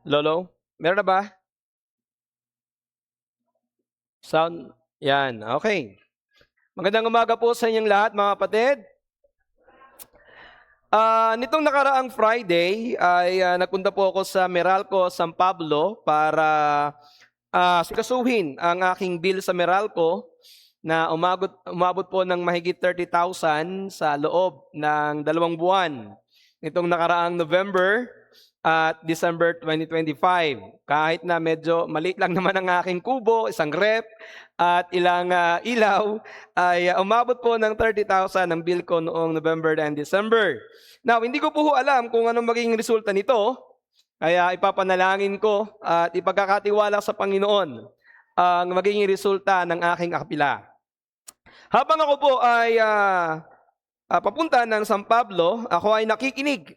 Lolo, meron na ba? Sound? Yan, okay. Magandang umaga po sa inyong lahat, mga kapatid. Nitong nakaraang Friday ay nagpunta po ako sa Meralco, San Pablo para sikasuhin ang aking bill sa Meralco na umabot po ng mahigit 30,000 sa loob ng 2 buwan. Nitong nakaraang November at December 2025. Kahit na medyo maliit lang naman ang aking kubo, isang rep at ilang ilaw, ay umabot po ng 30,000 ang bill ko noong November and December. Now, hindi ko po alam kung anong magiging resulta nito, kaya ipapanalangin ko at ipagkakatiwala sa Panginoon ang magiging resulta ng aking akapila. Habang ako po ay papunta ng San Pablo, ako ay nakikinig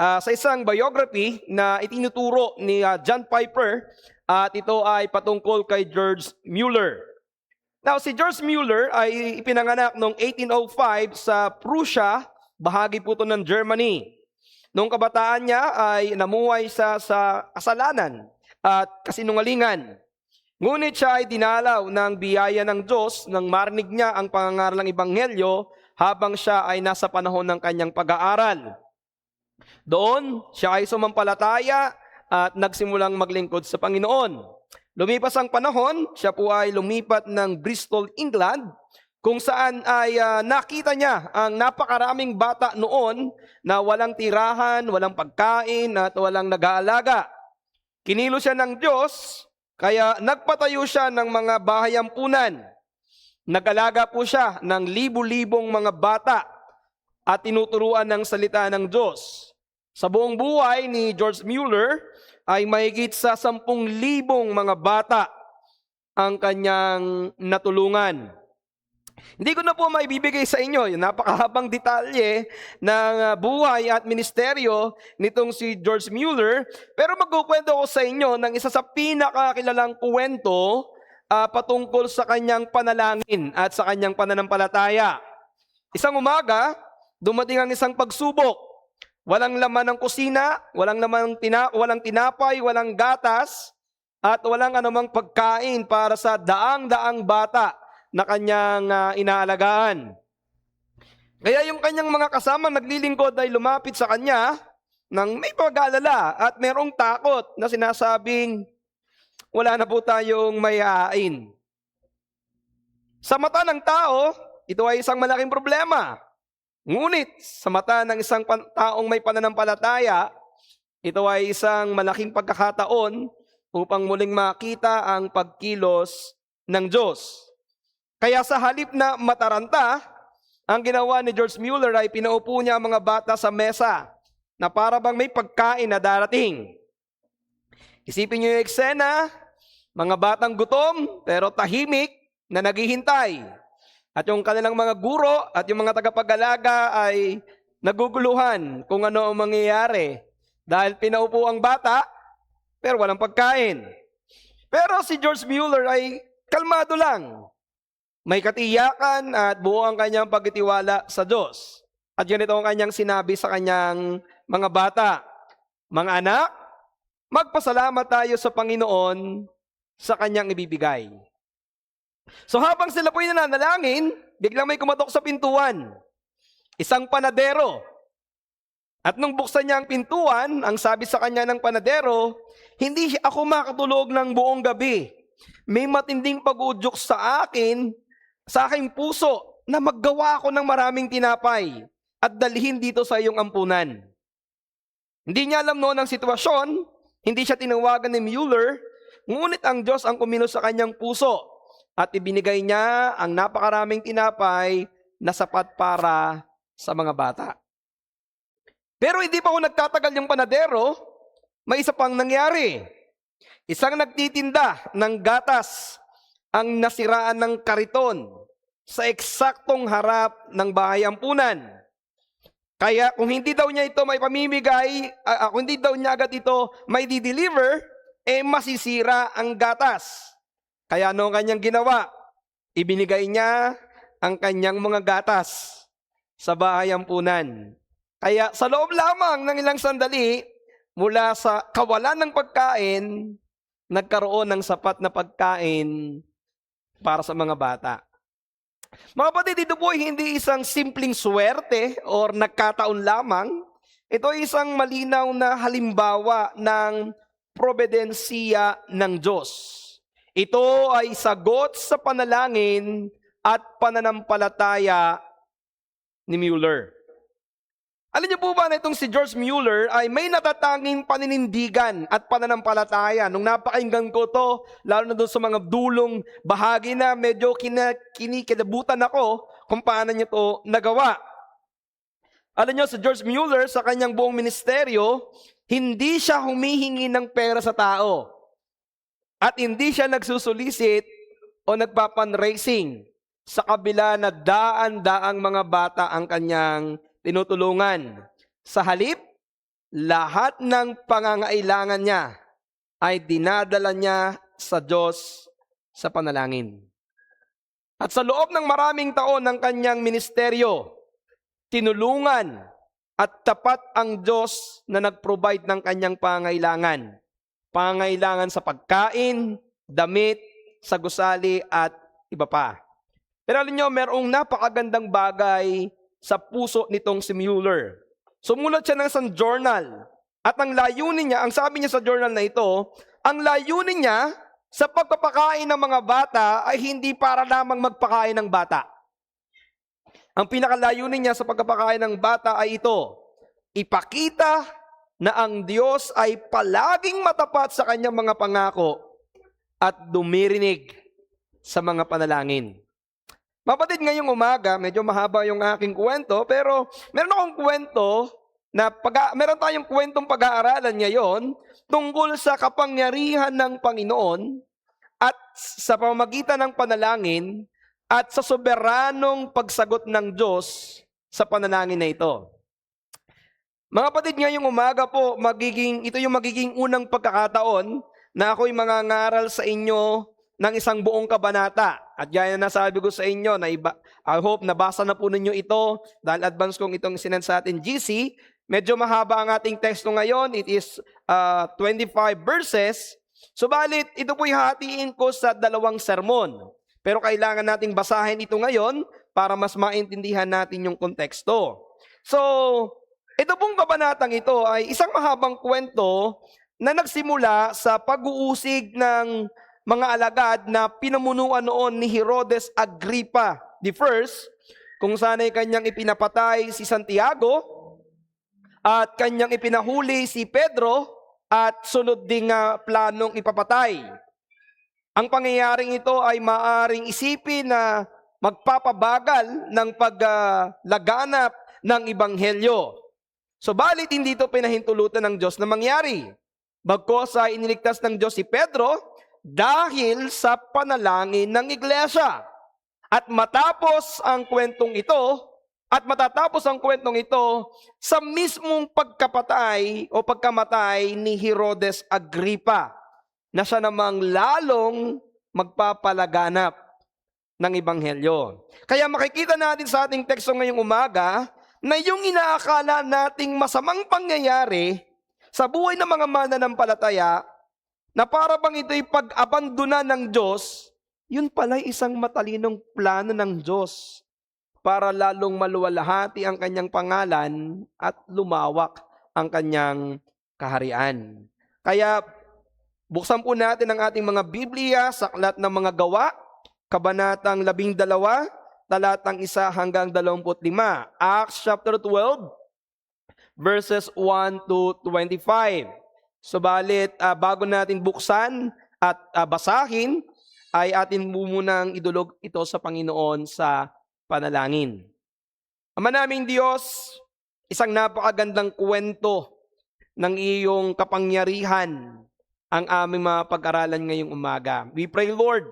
sa isang biography na itinuturo ni John Piper at ito ay patungkol kay George Mueller. Now, si George Mueller ay ipinanganak noong 1805 sa Prussia, bahagi po ito ng Germany. Noong kabataan niya ay namuhay sa kasalanan at kasinungalingan. Ngunit siya ay dinalaw ng biyaya ng Diyos nang marinig niya ang pangangaralang ebanghelyo habang siya ay nasa panahon ng kanyang pag-aaral. Doon, siya ay sumampalataya at nagsimulang maglingkod sa Panginoon. Lumipas ang panahon, siya po ay lumipat ng Bristol, England, kung saan ay nakita niya ang napakaraming bata noon na walang tirahan, walang pagkain at walang nag-aalaga. Kinilo siya ng Diyos, kaya nagpatayo siya ng mga bahay-ampunan. Nag-alaga po siya ng libu-libong mga bata at tinuturuan ng salita ng Diyos. Sa buong buhay ni George Mueller ay mahigit sa 10,000 mga bata ang kanyang natulungan. Hindi ko na po maibibigay sa inyo yung napakahabang detalye ng buhay at ministeryo nitong si George Mueller, pero magkukwento ko sa inyo ng isa sa pinakakilalang kwento patungkol sa kanyang panalangin at sa kanyang pananampalataya. Isang umaga, dumating ang isang pagsubok. Walang laman ng kusina, walang tinapay, walang gatas, at walang anumang pagkain para sa daang-daang bata na kanyang inaalagaan. Kaya yung kanyang mga kasama naglilingkod ay lumapit sa kanya nang may pag-aalala at merong takot na sinasabing, wala na po tayong mayain. Sa mata ng tao, ito ay isang malaking problema. Ngunit sa mata ng isang taong may pananampalataya, ito ay isang malaking pagkakataon upang muling makita ang pagkilos ng Diyos. Kaya sa halip na mataranta, ang ginawa ni George Mueller ay pinaupo niya ang mga bata sa mesa na para bang may pagkain na darating. Isipin niyo yung eksena, mga batang gutom pero tahimik na naghihintay. At yung kanilang mga guro at yung mga tagapag-alaga ay naguguluhan kung ano ang mangyayari. Dahil pinaupo ang bata, pero walang pagkain. Pero si George Mueller ay kalmado lang. May katiyakan at buo ang kanyang pagtitiwala sa Diyos. At ganito ang kanyang sinabi sa kanyang mga bata, mga anak, magpasalamat tayo sa Panginoon sa kanyang ibibigay. So habang sila po'y nananalangin, biglang may kumatok sa pintuan. Isang panadero. At nung buksan niya ang pintuan, ang sabi sa kanya ng panadero, hindi ako makatulog ng buong gabi. May matinding pag-udyok sa aking puso, na maggawa ako ng maraming tinapay at dalhin dito sa iyong ampunan. Hindi niya alam noon ang sitwasyon, hindi siya tinawagan ni Mueller, ngunit ang Diyos ang kumilos sa kanyang puso at ibinigay niya ang napakaraming tinapay na sapat para sa mga bata. Pero hindi pa ako nagtatagal yung panadero, may isa pang nangyari. Isang nagtitinda ng gatas ang nasiraan ng kariton sa eksaktong harap ng bahay ampunan. Kaya kung hindi daw niya ito may pamimigay, kung hindi daw niya agad ito may di-deliver, masisira ang gatas. Kaya ano ang kanyang ginawa? Ibinigay niya ang kanyang mga gatas sa bahay ampunan. Kaya sa loob lamang ng ilang sandali, mula sa kawalan ng pagkain, nagkaroon ng sapat na pagkain para sa mga bata. Mga kapatid, ito po ay hindi isang simpleng swerte or nagkataon lamang. Ito ay isang malinaw na halimbawa ng probidensiya ng Diyos. Ito ay sagot sa panalangin at pananampalataya ni Mueller. Alam niyo po ba na itong si George Mueller ay may natatanging paninindigan at pananampalataya. Nung napakinggan ko to, lalo na doon sa mga dulong bahagi na medyo kinikilabutan ako kung paano niya to nagawa. Alam niyo, si George Mueller sa kanyang buong ministeryo, hindi siya humihingi ng pera sa tao. At hindi siya nagsusulisit o nagpapanracing sa kabila na daan-daang mga bata ang kanyang tinutulungan. Sa halip, lahat ng pangangailangan niya ay dinadala niya sa Diyos sa panalangin. At sa loob ng maraming taon ng kanyang ministeryo, tinulungan at tapat ang Diyos na nag-provide ng kanyang pangangailangan. Pangangailangan sa pagkain, damit, sa gusali at iba pa. Pero alam niyo, merong napakagandang bagay sa puso nitong si Mueller. Sumulat siya ng isang journal. At ang layunin niya, ang sabi niya sa journal na ito, ang layunin niya sa pagpapakain ng mga bata ay hindi para lamang magpakain ng bata. Ang pinakalayunin niya sa pagpapakain ng bata ay ito, ipakita na ang Diyos ay palaging matapat sa kanyang mga pangako at dumirinig sa mga panalangin. Mapatid, ngayong umaga, medyo mahaba yung aking kwento, pero meron akong kwento na meron tayong kwentong pag-aaralan ngayon tungkol sa kapangyarihan ng Panginoon at sa pamamagitan ng panalangin at sa soberanong pagsagot ng Diyos sa panalangin na ito. Mga kapatid, ngayong umaga po, ito yung magiging unang pagkakataon na ako'y mangangaral sa inyo ng isang buong kabanata. At gaya na nasabi ko sa inyo, I hope nabasa na po ninyo ito dahil advance kong itong sinend sa atin GC. Medyo mahaba ang ating teksto ngayon. It is 25 verses. Subalit, ito po'y hatiin ko sa 2 sermon. Pero kailangan nating basahin ito ngayon para mas maintindihan natin yung konteksto. So, ito pong kabanatang ito ay isang mahabang kwento na nagsimula sa pag-uusig ng mga alagad na pinamunuan noon ni Herodes Agrippa I, kung saan ay kanyang ipinapatay si Santiago at kanyang ipinahuli si Pedro at sunod ding planong ipapatay. Ang pangyayaring ito ay maaring isipin na magpapabagal ng paglaganap ng Ebanghelyo. Subalit hindi ito pinahintulutan ng Diyos na mangyari. Bagkus ay iniligtas ng Diyos si Pedro dahil sa panalangin ng iglesia. At matatapos ang kwentong ito sa mismong pagkamatay ni Herodes Agrippa, na siya namang lalong magpapalaganap ng Ebanghelyo. Kaya makikita natin sa ating teksto ngayong umaga na yung inaakala nating masamang pangyayari sa buhay ng mga mananampalataya na para bang ito'y pag-abandona ng Diyos, yun pala'y isang matalinong plano ng Diyos para lalong maluwalhati ang kanyang pangalan at lumawak ang kanyang kaharian. Kaya buksan po natin ang ating mga Biblia sa Aklat ng Mga Gawa, Kabanatang 12, talatang 1 hanggang 25. Acts chapter 12, verses 1 to 25. Subalit, bago natin buksan at basahin, ay atin munang idulog ito sa Panginoon sa panalangin. Ama naming Diyos, isang napakagandang kwento ng iyong kapangyarihan ang aming mga pag-aralan ngayong umaga. We pray, Lord,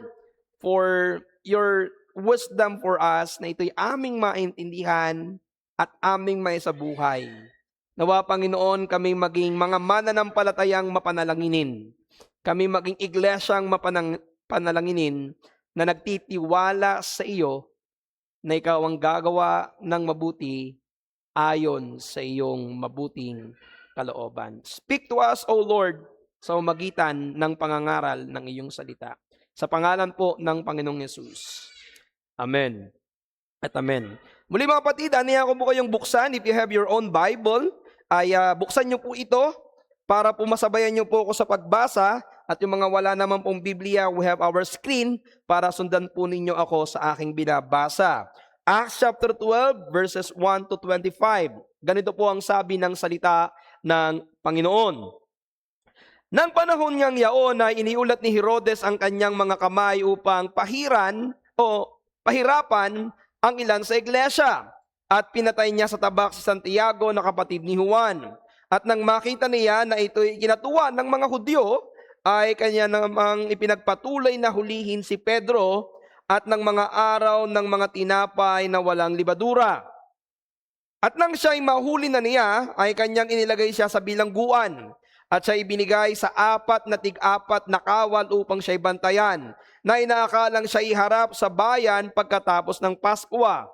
for your wisdom for us na ito'y aming maintindihan at aming maisabuhay. Nawa, Panginoon, kami maging mga mananampalatayang mapanalanginin. Kami maging iglesyang mapanalanginin na nagtitiwala sa iyo na ikaw ang gagawa ng mabuti ayon sa iyong mabuting kalooban. Speak to us, O Lord, sa umagitan ng pangangaral ng iyong salita. Sa pangalan po ng Panginoong Yesus. Amen at amen. Muli mga kapatid, aniya ko po kayong buksan. If you have your own Bible, ay buksan niyo po ito para po masabayan niyo po ako sa pagbasa. At yung mga wala naman pong Biblia, we have our screen para sundan po ninyo ako sa aking binabasa. Acts chapter 12 verses 1 to 25. Ganito po ang sabi ng salita ng Panginoon. Nang panahon niyang yaon ay iniulat ni Herodes ang kanyang mga kamay upang pahirapan ang ilan sa iglesia. At pinatay niya sa tabak si Santiago na kapatid ni Juan. At nang makita niya na ito'y kinatuwa ng mga Hudyo, ay kanya namang ipinagpatuloy na hulihin si Pedro at ng mga araw ng mga tinapay na walang libadura. At nang siya'y mahuli na niya, ay kanyang inilagay siya sa bilangguan. At siya ibinigay sa 4 na tig-4 na kawal upang siya'y bantayan, na inaakalang siya iharap sa bayan pagkatapos ng Paskwa.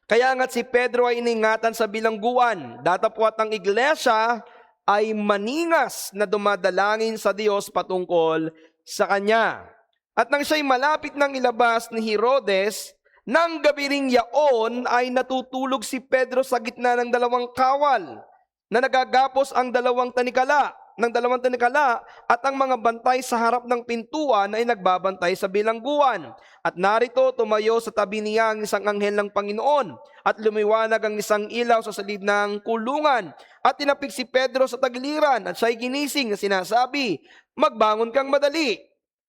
Kaya nga't si Pedro ay iningatan sa bilangguan, datapwat ang iglesia ay maningas na dumadalangin sa Diyos patungkol sa kanya. At nang siya'y malapit ng ilabas ni Herodes, nang gabi ring yaon ay natutulog si Pedro sa gitna ng 2 kawal, na nagagapos ang 2 tanikala at ang mga bantay sa harap ng pintuan ay nagbabantay sa bilangguan. At narito tumayo sa tabi niya ang isang anghel ng Panginoon at lumiwanag ang isang ilaw sa silid ng kulungan. At tinapik si Pedro sa tagiliran at siya'y ginising na sinasabi, "Magbangon kang madali."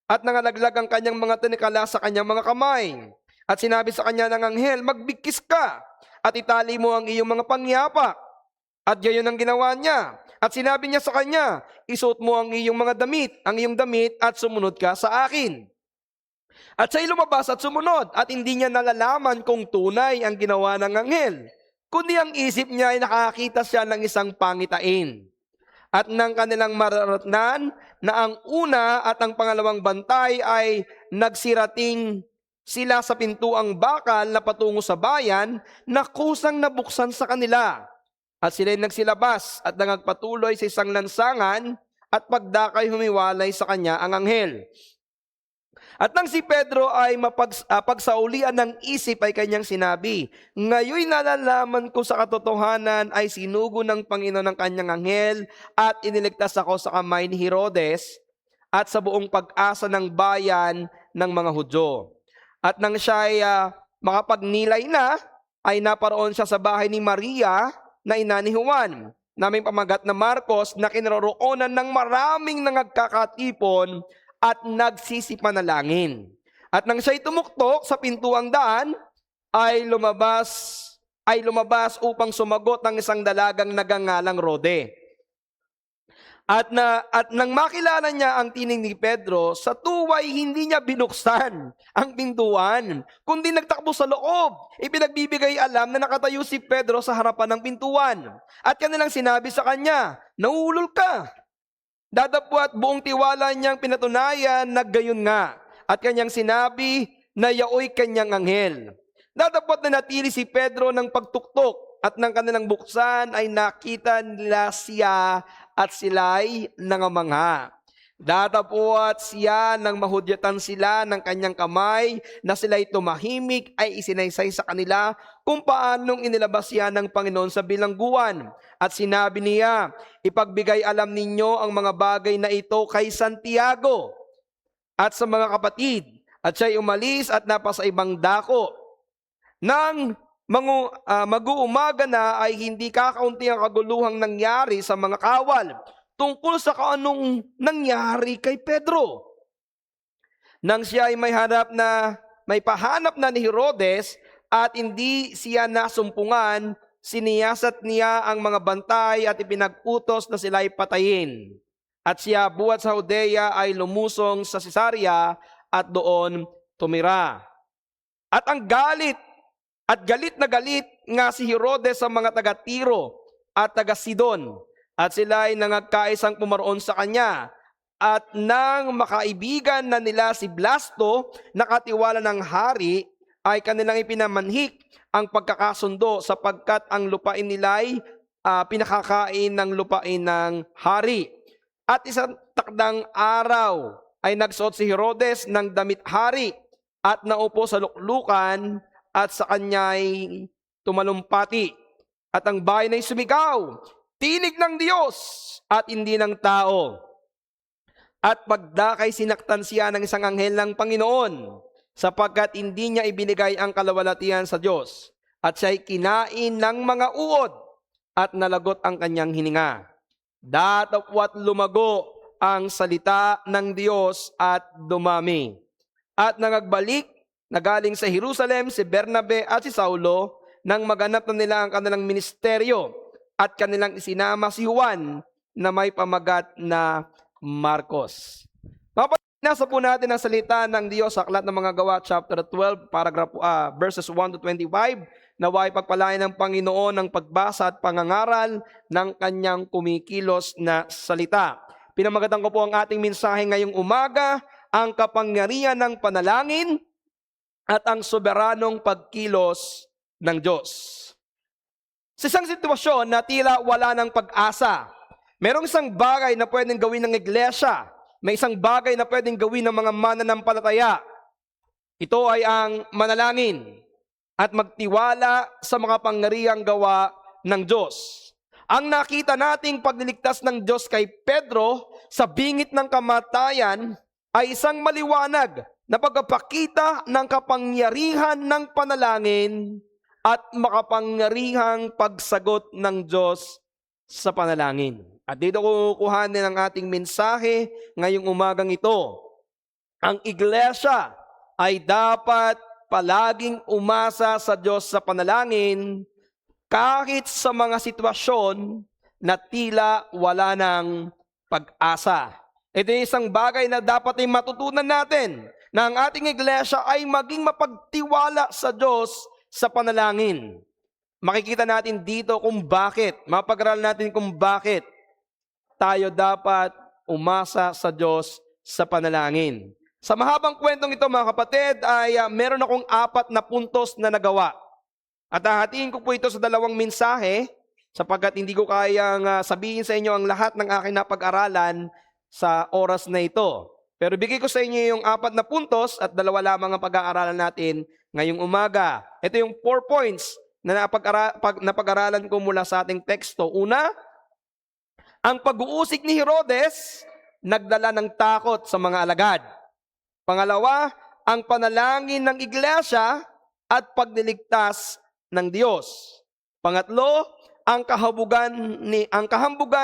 At nangalaglag ang kanyang mga tanikala sa kanyang mga kamay. At sinabi sa kanya ng anghel, "Magbigkis ka at itali mo ang iyong mga pangyapak." At gayon ang ginawa niya. At sinabi niya sa kanya, "Isuot mo ang iyong damit at sumunod ka sa akin." At siya'y lumabas at sumunod at hindi niya nalalaman kung tunay ang ginawa ng anghel, kundi ang isip niya ay nakakita siya ng isang pangitain. At nang kanilang mararatnan na ang una at ang pangalawang bantay ay nagsirating sila sa pintuang bakal na patungo sa bayan, na kusang nabuksan sa kanila. At sila'y nagsilabas at nagpatuloy sa isang lansangan at pagdakay humiwalay sa kanya ang anghel. At nang si Pedro ay pagsaulian ng isip ay kanyang sinabi, "Ngayoy nalalaman ko sa katotohanan ay sinugo ng Panginoon ng kanyang anghel at iniligtas ako sa kamay ni Herodes at sa buong pag-asa ng bayan ng mga Hudyo." At nang siya ay makapagnilay na, ay naparoon siya sa bahay ni Maria na ina ni Juan, naming pamagat na Marcos, na kinaroroonan ng maraming nagkakatipon at nagsisipanalangin. At nang siya'y tumuktok sa pintuang daan, ay lumabas upang sumagot ang isang dalagang nagangalang Rode. At nang makilala niya ang tining ni Pedro, sa tuway hindi niya binuksan ang pintuan, kundi nagtakbo sa loob. Ipinagbibigay alam na nakatayo si Pedro sa harapan ng pintuan. At kanilang sinabi sa kanya, "Nauulol ka." Datapwat buong tiwala niyang pinatunayan na gayon nga. At kanyang sinabi na yaoy kanyang anghel. Datapwat na natili si Pedro ng pagtuktok at nang kanilang buksan ay nakita nila siya at sila'y nangamangha. Datapwat siya nang mahudyatan sila ng kanyang kamay na sila'y tumahimik ay isinaysay sa kanila kung paanong inilabas siya ng Panginoon sa bilangguan. At sinabi niya, "Ipagbigay alam ninyo ang mga bagay na ito kay Santiago at sa mga kapatid." At siya'y umalis at napasa ibang dako. Nang mag-uumaga na ay hindi kakaunti ang kaguluhang nangyari sa mga kawal tungkol sa kaanong nangyari kay Pedro. Nang siya ay may pahanap na ni Herodes at hindi siya nasumpungan, siniyasat niya ang mga bantay at ipinag-utos na sila'y patayin. At siya buhat sa Judea ay lumusong sa Cesarea at doon tumira. At galit na galit nga si Herodes sa mga taga-Tiro at taga-Sidon. At sila ay nangagkaisang pumaroon sa kanya. At nang makaibigan na nila si Blasto, nakatiwala ng hari, ay kanilang ipinamanhik ang pagkakasundo sapagkat ang lupain nila'y pinakakain ng lupain ng hari. At isang takdang araw ay nagsuot si Herodes ng damit hari at naupo sa luklukan at sa kanya'y tumalumpati. At ang bayan ay sumigaw, "Tinig ng Diyos at hindi ng tao." At pagdakay sinaktan siya ng isang anghel ng Panginoon, sapagkat hindi niya ibinigay ang kalawalatian sa Diyos. At siya'y kinain ng mga uod at nalagot ang kanyang hininga. Datapwat lumago ang salita ng Diyos at dumami. At nangagbalik na galing sa Jerusalem si Bernabe at si Saulo nang maganap na nila ang kanilang ministeryo at kanilang isinama si Juan na may pamagat na Marcos. Nasa po natin ang salita ng Diyos sa Aklat ng Mga Gawa, chapter 12, verses 1 to 25. Naway pagpalain ng Panginoon ng pagbasa at pangangaral ng kanyang kumikilos na salita. Pinamagatan ko po ang ating mensahe ngayong umaga, ang kapangyarihan ng panalangin at ang soberanong pagkilos ng Diyos. Sa isang sitwasyon na tila wala ng pag-asa, merong isang bagay na pwedeng gawin ng iglesia, may isang bagay na pwedeng gawin ng mga mananampalataya. Ito ay ang manalangin at magtiwala sa mga pangyarihang gawa ng Diyos. Ang nakita nating pagliligtas ng Diyos kay Pedro sa bingit ng kamatayan ay isang maliwanag na pagpapakita ng kapangyarihan ng panalangin at makapangyarihang pagsagot ng Diyos sa panalangin. At dito ko kukuhanin ang ating mensahe ngayong umagang ito. Ang iglesia ay dapat palaging umasa sa Diyos sa panalangin kahit sa mga sitwasyon na tila wala ng pag-asa. Ito ay isang bagay na dapat ay matutunan natin na ang ating iglesia ay maging mapagtiwala sa Diyos sa panalangin. Makikita natin dito kung bakit, mapag-aral natin kung bakit tayo dapat umasa sa Diyos sa panalangin. Sa mahabang kwentong ito mga kapatid ay meron akong 4 na puntos na nagawa. At hahatiin ko po ito sa 2 mensahe sapagkat hindi ko kayang sabihin sa inyo ang lahat ng aking napag-aralan sa oras na ito. Pero bigay ko sa inyo yung 4 na puntos at 2 lamang ang pag-aaralan natin ngayong umaga. Ito yung 4 points na napag-aralan ko mula sa ating teksto. Una, ang pag-uusig ni Herodes nagdala ng takot sa mga alagad. Pangalawa, ang panalangin ng iglesia at pagliligtas ng Diyos. Pangatlo, ang kahambugan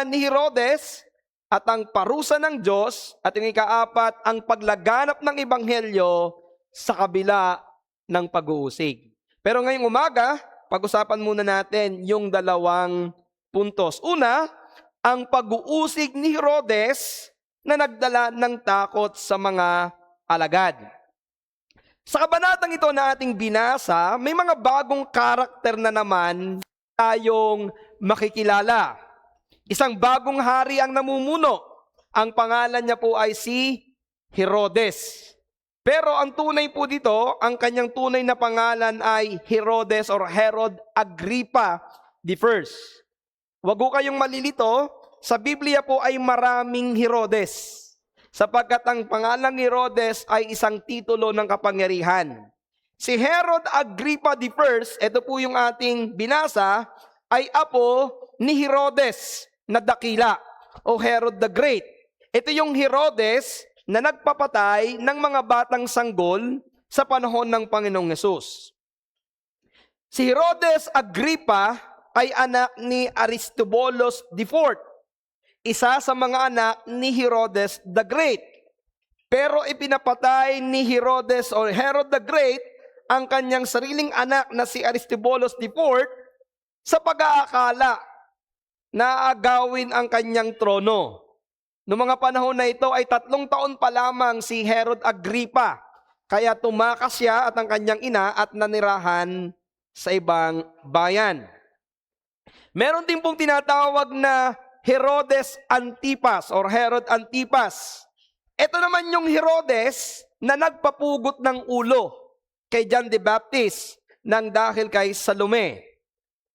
ni Herodes at ang parusa ng Diyos. At yung ika-4, ang paglaganap ng ebanghelyo sa kabila ng pag-uusig. Pero ngayong umaga, pag-usapan muna natin yung 2 puntos. Una, ang pag-uusig ni Herodes na nagdala ng takot sa mga alagad. Sa kabanatang ito na ating binasa, may mga bagong karakter na naman tayong makikilala. Isang bagong hari ang namumuno. Ang pangalan niya po ay si Herodes. Pero ang tunay po dito, ang kanyang tunay na pangalan ay Herodes or Herod Agrippa I. Huwag ko kayong malilito, sa Biblia po ay maraming Herodes. Sapagkat ang pangalang Herodes ay isang titulo ng kapangyarihan. Si Herod Agrippa I, ito po yung ating binasa, ay apo ni Herodes na dakila o Herod the Great. Ito yung Herodes na nagpapatay ng mga batang sanggol sa panahon ng Panginoong Hesus. Si Herodes Agrippa ay anak ni Aristobulus IV, isa sa mga anak ni Herodes the Great. Pero ipinapatay ni Herodes or Herod the Great ang kanyang sariling anak na si Aristobulus IV sa pag-aakala na agawin ang kanyang trono. Noong mga panahon na ito ay 3 taon pa lamang si Herod Agrippa, kaya tumakas siya at ang kanyang ina at nanirahan sa ibang bayan. Meron din pong tinatawag na Herodes Antipas or Herod Antipas. Ito naman yung Herodes na nagpapugot ng ulo kay John the Baptist nang dahil kay Salome.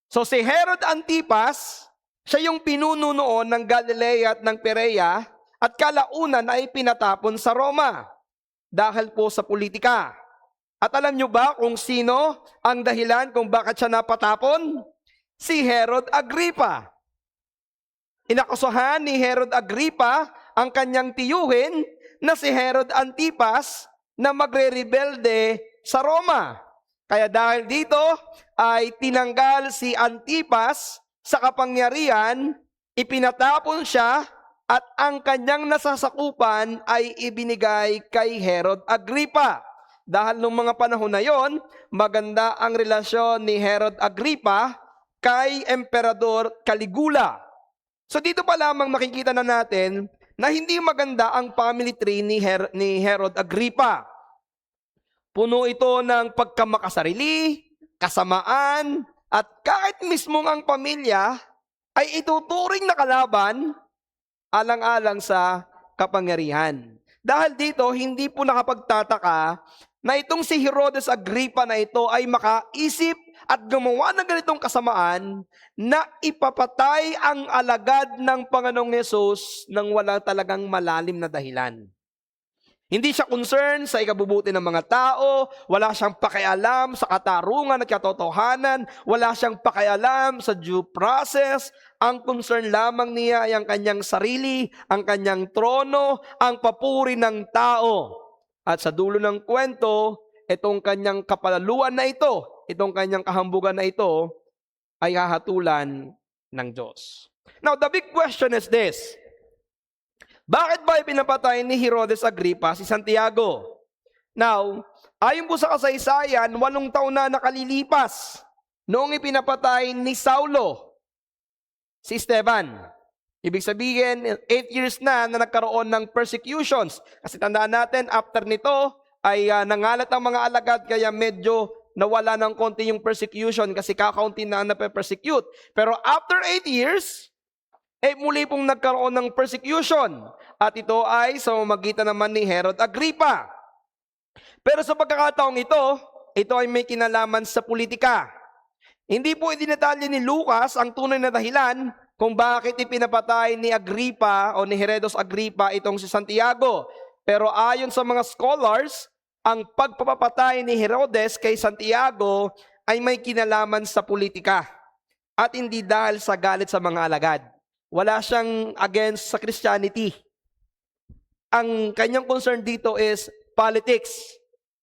So si Herod Antipas Siya yung pinuno noon ng Galilea at ng Perea at kalaunan ay pinatapon sa Roma dahil po sa politika. At alam nyo ba kung sino ang dahilan kung bakit siya napatapon? Si Herod Agrippa. Inakusahan ni Herod Agrippa ang kanyang tiyuhin na si Herod Antipas na magre-rebelde sa Roma. Kaya dahil dito ay tinanggal si Antipas sa kapangyarihan, ipinatapon siya at ang kanyang nasasakupan ay ibinigay kay Herod Agrippa. Dahil nung mga panahon na yon, maganda ang relasyon ni Herod Agrippa kay Emperador Caligula. So dito pa lamang makikita na natin na hindi maganda ang family tree ni Herod Agrippa. Puno ito ng pagkamakasarili, kasamaan, at kahit mismong ang pamilya ay ituturing na kalaban alang-alang sa kapangyarihan. Dahil dito, hindi po nakapagtataka na itong si Herodes Agrippa na ito ay makaisip at gumawa ng ganitong kasamaan na ipapatay ang alagad ng Panginoong Hesus nang wala talagang malalim na dahilan. Hindi siya concerned sa ikabubuti ng mga tao, wala siyang pakialam sa katarungan at katotohanan, wala siyang pakialam sa due process. Ang concern lamang niya ay ang kanyang sarili, ang kanyang trono, ang papuri ng tao. At sa dulo ng kwento, itong kanyang kapalaluan na ito, itong kanyang kahambugan na ito, ay hahatulan ng Diyos. Now, the big question is this. Bakit ba ipinapatay ni Herodes Agrippa si Santiago? Now, ayon po sa kasaysayan, 8 taon na nakalilipas noong ipinapatay ni Saulo si Esteban. Ibig sabihin, 8 years na nagkaroon ng persecutions. Kasi tandaan natin, after nito ay nangalat ang mga alagad kaya medyo nawala ng konti yung persecution kasi kakaunti na nape-persecute. Pero after 8 years, muli pong nagkaroon ng persecution. At ito ay sa magitan naman ni Herod Agrippa. Pero sa pagkakataong ito ay may kinalaman sa politika. Hindi po idinetalye ni Lucas ang tunay na dahilan kung bakit ipinapatay ni Agrippa o ni Herodes Agrippa itong si Santiago. Pero ayon sa mga scholars, ang pagpapatay ni Herodes kay Santiago ay may kinalaman sa politika at hindi dahil sa galit sa mga alagad. Wala siyang against sa Christianity. Ang kanyang concern dito is politics.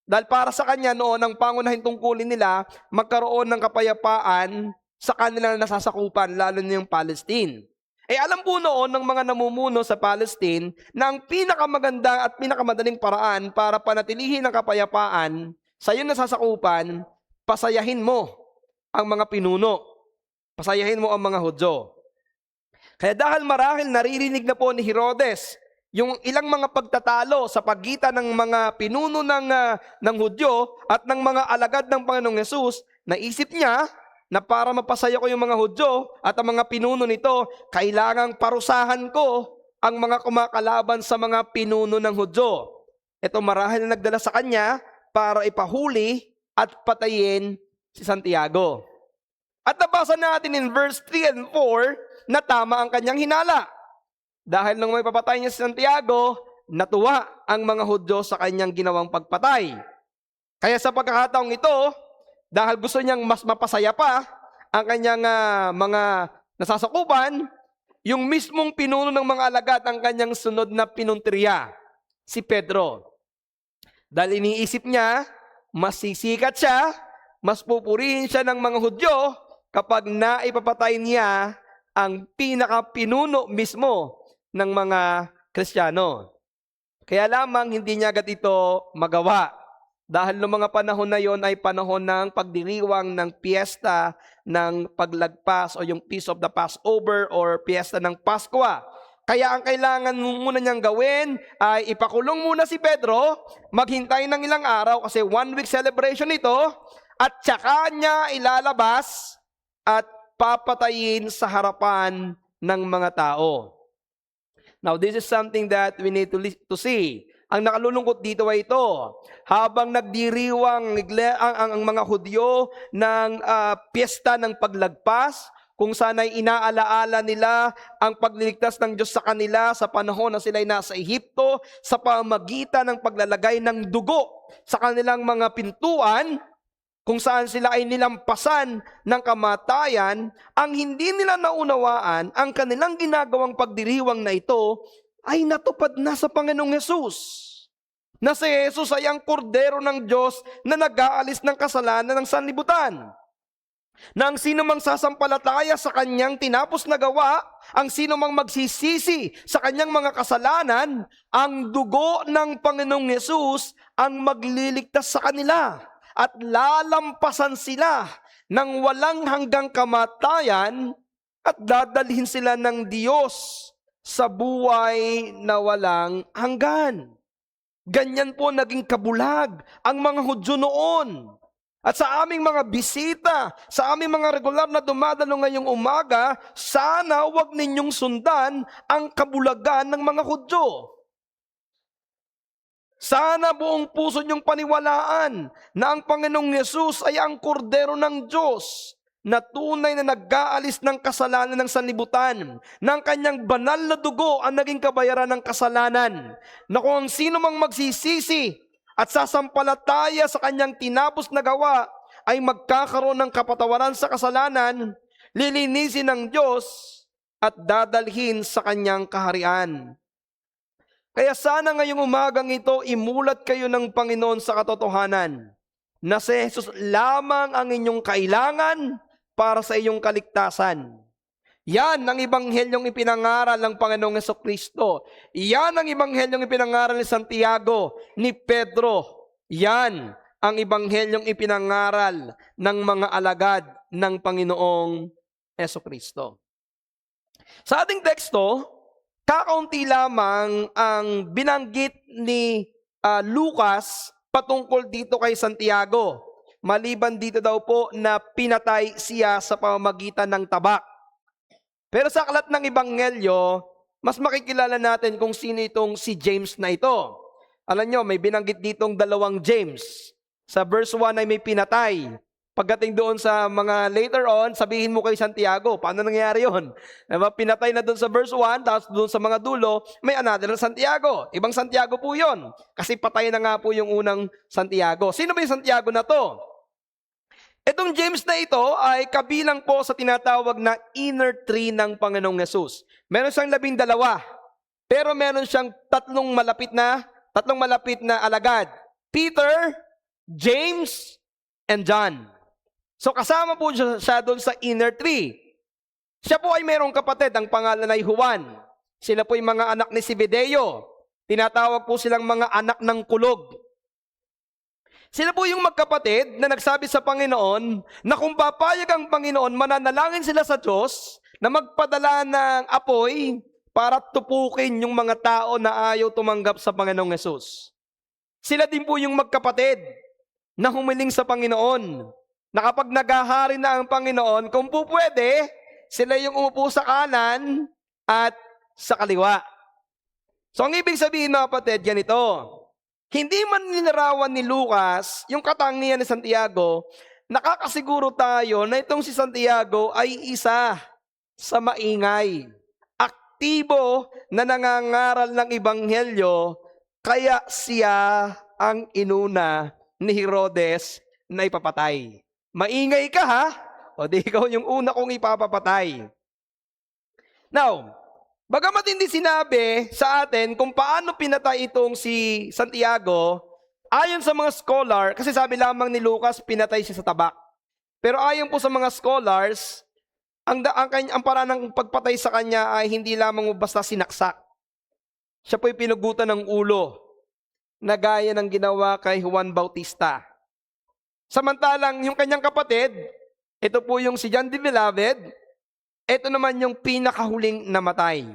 Dahil para sa kanya noon, ang pangunahing tungkulin nila, magkaroon ng kapayapaan sa kanilang nasasakupan, lalo na yung Palestine. Alam po noon ng mga namumuno sa Palestine na ang pinakamaganda at pinakamadaling paraan para panatilihin ang kapayapaan sa iyong nasasakupan, pasayahin mo ang mga pinuno. Pasayahin mo ang mga Hudyo. Kaya dahil marahil naririnig na po ni Herodes yung ilang mga pagtatalo sa pagitan ng mga pinuno ng Hudyo at ng mga alagad ng Panginoong Hesus, naisip niya na para mapasaya ko yung mga Hudyo at ang mga pinuno nito, kailangang parusahan ko ang mga kumakalaban sa mga pinuno ng Hudyo. Ito marahil na nagdala sa kanya para ipahuli at patayin si Santiago. At nabasa natin in verse 3 and 4 na tama ang kanyang hinala. Dahil nung may papatay niya si Santiago, natuwa ang mga Hudyo sa kanyang ginawang pagpatay. Kaya sa pagkakataong ito, dahil gusto niyang mas mapasaya pa ang kanyang mga nasasakupan, yung mismong pinuno ng mga alagad ang kanyang sunod na pinuntirya, si Pedro. Dahil iniisip niya, mas sisikat siya, mas pupurihin siya ng mga Hudyo kapag naipapatay niya ang pinaka-pinuno mismo ng mga Kristiyano. Kaya lamang hindi niya agad ito magawa. Dahil noong mga panahon na yon ay panahon ng pagdiriwang ng piyesta ng paglagpas o yung Feast of the Passover or piyesta ng Pasko. Kaya ang kailangan muna niyang gawin ay ipakulong muna si Pedro, maghintay ng ilang araw kasi 1 week celebration ito, at tsaka niya ilalabas at papatayin sa harapan ng mga tao. Now, this is something that we need to see. Ang nakalulungkot dito ay ito. Habang nagdiriwang ang mga Hudyo ng piyesta ng paglagpas, kung saan ay inaalaala nila ang pagliligtas ng Diyos sa kanila sa panahon na sila ay nasa Ehipto sa pamamagitan ng paglalagay ng dugo sa kanilang mga pintuan, kung saan sila ay nilampasan ng kamatayan. Ang hindi nila naunawaan, ang kanilang ginagawang pagdiriwang na ito ay natupad na sa Panginoong Hesus. Na si Jesus ay ang kordero ng Diyos na nag-aalis ng kasalanan ng sanlibutan. Na ang sino mang sasampalataya sa kanyang tinapos na gawa, ang sino mang magsisisi sa kanyang mga kasalanan, ang dugo ng Panginoong Hesus ang magliligtas sa kanila at lalampasan sila ng walang hanggang kamatayan at dadalhin sila ng Diyos sa buhay na walang hanggan. Ganyan po naging kabulag ang mga Hudyo noon. At sa aming mga bisita, sa aming mga regular na dumadalo ngayong umaga, sana huwag ninyong sundan ang kabulagan ng mga Hudyo. Sana buong puso niyong paniwalaan na ang Panginoong Yesus ay ang kordero ng Diyos na tunay na nag-aalis ng kasalanan ng sanlibutan, na ang kanyang banal na dugo ang naging kabayaran ng kasalanan, na kung ang sino mang magsisisi at sasampalataya sa kanyang tinapos na gawa ay magkakaroon ng kapatawaran sa kasalanan, lilinisin ng Diyos at dadalhin sa kanyang kaharian. Kaya sana ngayong umagang ito, imulat kayo ng Panginoon sa katotohanan na si Jesus lamang ang inyong kailangan para sa iyong kaligtasan. Yan ang ebanghelyong ipinangaral ng Panginoong Jesucristo. Yan ang ebanghelyong ipinangaral ni Santiago, ni Pedro. Yan ang ebanghelyong ipinangaral ng mga alagad ng Panginoong Jesucristo. Sa ating teksto, kakaunti lamang ang binanggit ni Lucas patungkol dito kay Santiago. Maliban dito daw po na pinatay siya sa pamamagitan ng tabak. Pero sa aklat ng Ebanghelyo, mas makikilala natin kung sino itong si James na ito. Alam nyo, may binanggit ditong dalawang James. Sa verse 1 ay may pinatay. Pagdating doon sa mga later on, sabihin mo kay Santiago, paano nangyari yun? Pinatay na doon sa verse 1, tapos doon sa mga dulo, may another na Santiago. Ibang Santiago po yun. Kasi patay na nga po yung unang Santiago. Sino ba yung Santiago na to? Itong James na ito ay kabilang po sa tinatawag na inner tree ng Panginoong Yesus. Meron siyang 12, pero meron siyang tatlong malapit na alagad. Peter, James, and John. So kasama po siya doon sa inner tree. Siya po ay mayroong kapatid, ang pangalan ay Juan. Sila po ay mga anak ni Zebedeo. Tinatawag po silang mga anak ng kulog. Sila po yung magkapatid na nagsabi sa Panginoon na kung papayag ang Panginoon, mananalangin sila sa Diyos na magpadala ng apoy para tupukin yung mga tao na ayaw tumanggap sa Panginoong Yesus. Sila din po yung magkapatid na humiling sa Panginoon na kapag naghahari na ang Panginoon, kung po pwede, sila yung umupo sa kanan at sa kaliwa. So ang ibig sabihin mga kapatid, ganito. Hindi man nilarawan ni Lucas yung katangian ni Santiago, nakakasiguro tayo na itong si Santiago ay isa sa maingay, aktibo na nangangaral ng Ebanghelyo, kaya siya ang inuna ni Herodes na ipapatay. Maingay ka ha? O di ikaw yung una kong ipapapatay. Now, bagamat hindi sinabi sa atin kung paano pinatay itong si Santiago, ayon sa mga scholar, kasi sabi lamang ni Lucas, pinatay siya sa tabak. Pero ayon po sa mga scholars, ang paraan ng pagpatay sa kanya ay hindi lamang basta sinaksak. Siya po'y pinugutan ng ulo, na gaya ng ginawa kay Juan Bautista. Samantalang yung kanyang kapatid, ito po yung si John the Beloved, ito naman yung pinakahuling namatay.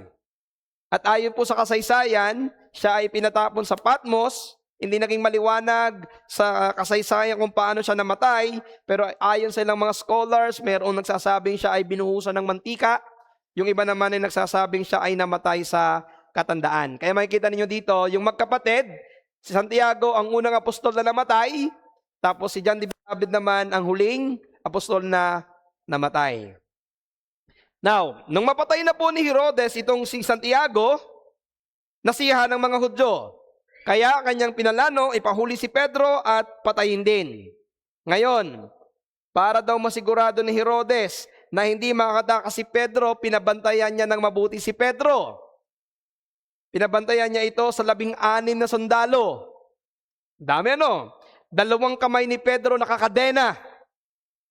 At ayon po sa kasaysayan, siya ay pinatapon sa Patmos. Hindi naging maliwanag sa kasaysayan kung paano siya namatay. Pero ayon sa ilang mga scholars, mayroong nagsasabing siya ay binuhusan ng mantika. Yung iba naman ay nagsasabing siya ay namatay sa katandaan. Kaya makikita ninyo dito, yung magkapatid, si Santiago ang unang apostol na namatay. Tapos si John the Beloved naman ang huling apostol na namatay. Now, nung mapatay na po ni Herodes itong si Santiago, nasiyahan ng mga Hudyo. Kaya kanyang pinalano, ipahuli si Pedro at patayin din. Ngayon, para daw masigurado ni Herodes na hindi makakatakas si Pedro, pinabantayan niya ng mabuti si Pedro. Pinabantayan niya ito sa 16 na sundalo. Dami 2 kamay ni Pedro nakakadena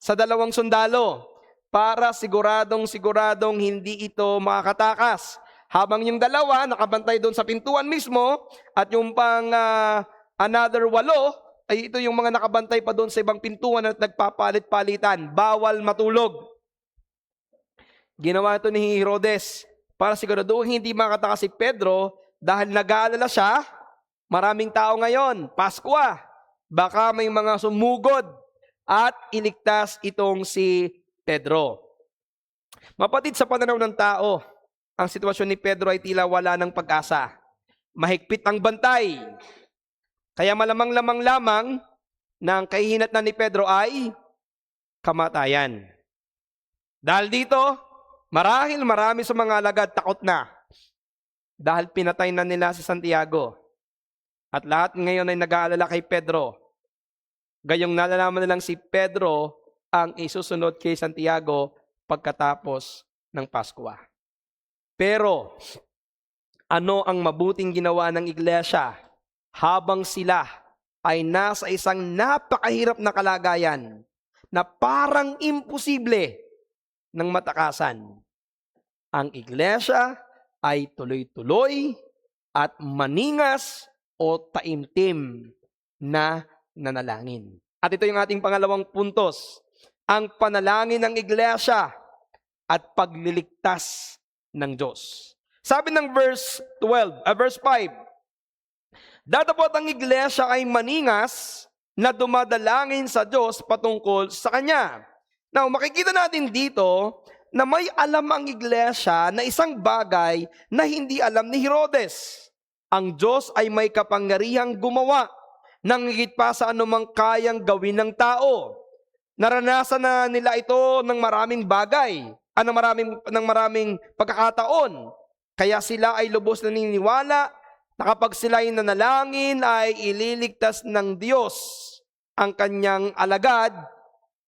sa 2 sundalo para siguradong hindi ito makakatakas. Habang yung 2 nakabantay doon sa pintuan mismo at yung pang another 8 ay ito yung mga nakabantay pa doon sa ibang pintuan at nagpapalit-palitan. Bawal matulog. Ginawa ito ni Herodes para siguraduhin hindi makatakas si Pedro dahil nag-aalala siya. Maraming tao ngayon, Pasko, baka may mga sumugod at iligtas itong si Pedro. Mapatid sa pananaw ng tao, ang sitwasyon ni Pedro ay tila wala ng pag-asa. Mahigpit ang bantay. Kaya malamang-lamang lamang na ang kahihinatnan ni Pedro ay kamatayan. Dahil dito, marahil marami sa mga alagad takot na. Dahil pinatay na nila si Santiago. At lahat ngayon ay nag-aalala kay Pedro. Gayong nalalaman nilang si Pedro ang isusunod kay Santiago pagkatapos ng Pasko. Pero, ano ang mabuting ginawa ng iglesia habang sila ay nasa isang napakahirap na kalagayan na parang imposible ng matakasan? Ang iglesia ay tuloy-tuloy at maningas o taimtim na nanalangin. At ito yung ating pangalawang puntos, ang panalangin ng iglesia at pagliligtas ng Diyos. Sabi ng verse 5, datapot ang iglesia ay maningas na dumadalangin sa Diyos patungkol sa Kanya. Now, makikita natin dito na may alam ang iglesia na isang bagay na hindi alam ni Herodes. Ang Diyos ay may kapangyarihang gumawa ng higit pa sa anumang kayang gawin ng tao. Naranasan na nila ito ng maraming bagay, ng maraming pagkakataon. Kaya sila ay lubos na naniniwala na kapag sila ay nanalangin ay ililigtas ng Diyos ang kanyang alagad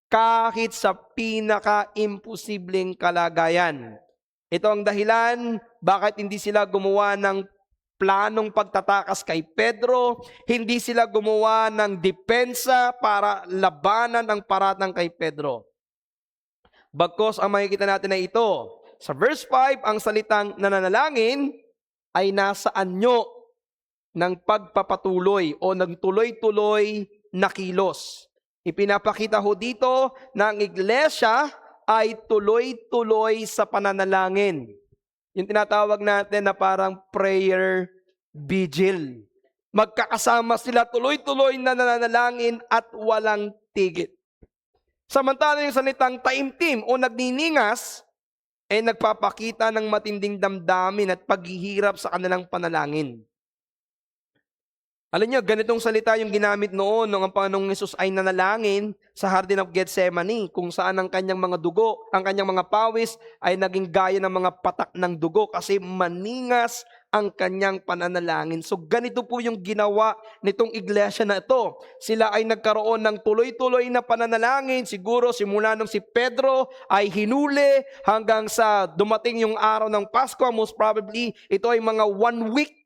kahit sa pinaka-imposibleng kalagayan. Ito ang dahilan bakit hindi sila gumawa ng planong pagtatakas kay Pedro, hindi sila gumawa ng depensa para labanan ang paratang kay Pedro. Bagkus ang makikita natin na ito, sa verse 5, ang salitang nananalangin ay nasa anyo ng pagpapatuloy o ng tuloy-tuloy na kilos. Ipinapakita ho dito na ang iglesia ay tuloy-tuloy sa pananalangin. Yung tinatawag natin na parang prayer vigil. Magkakasama sila tuloy-tuloy na nananalangin at walang tigil. Samantala yung salitang taimtim o nagniningas ay nagpapakita ng matinding damdamin at paghihirap sa kanilang panalangin. Alam niyo, ganitong salita yung ginamit noon nung ang Panginoong Hesus ay nanalangin sa Garden of Gethsemane, kung saan ang kanyang mga dugo, ang kanyang mga pawis ay naging gaya ng mga patak ng dugo kasi maningas ang kanyang pananalangin. So ganito po yung ginawa nitong iglesia na ito. Sila ay nagkaroon ng tuloy-tuloy na pananalangin. Siguro simula nung si Pedro ay hinuli hanggang sa dumating yung araw ng Pasko. Most probably, ito ay mga 1 week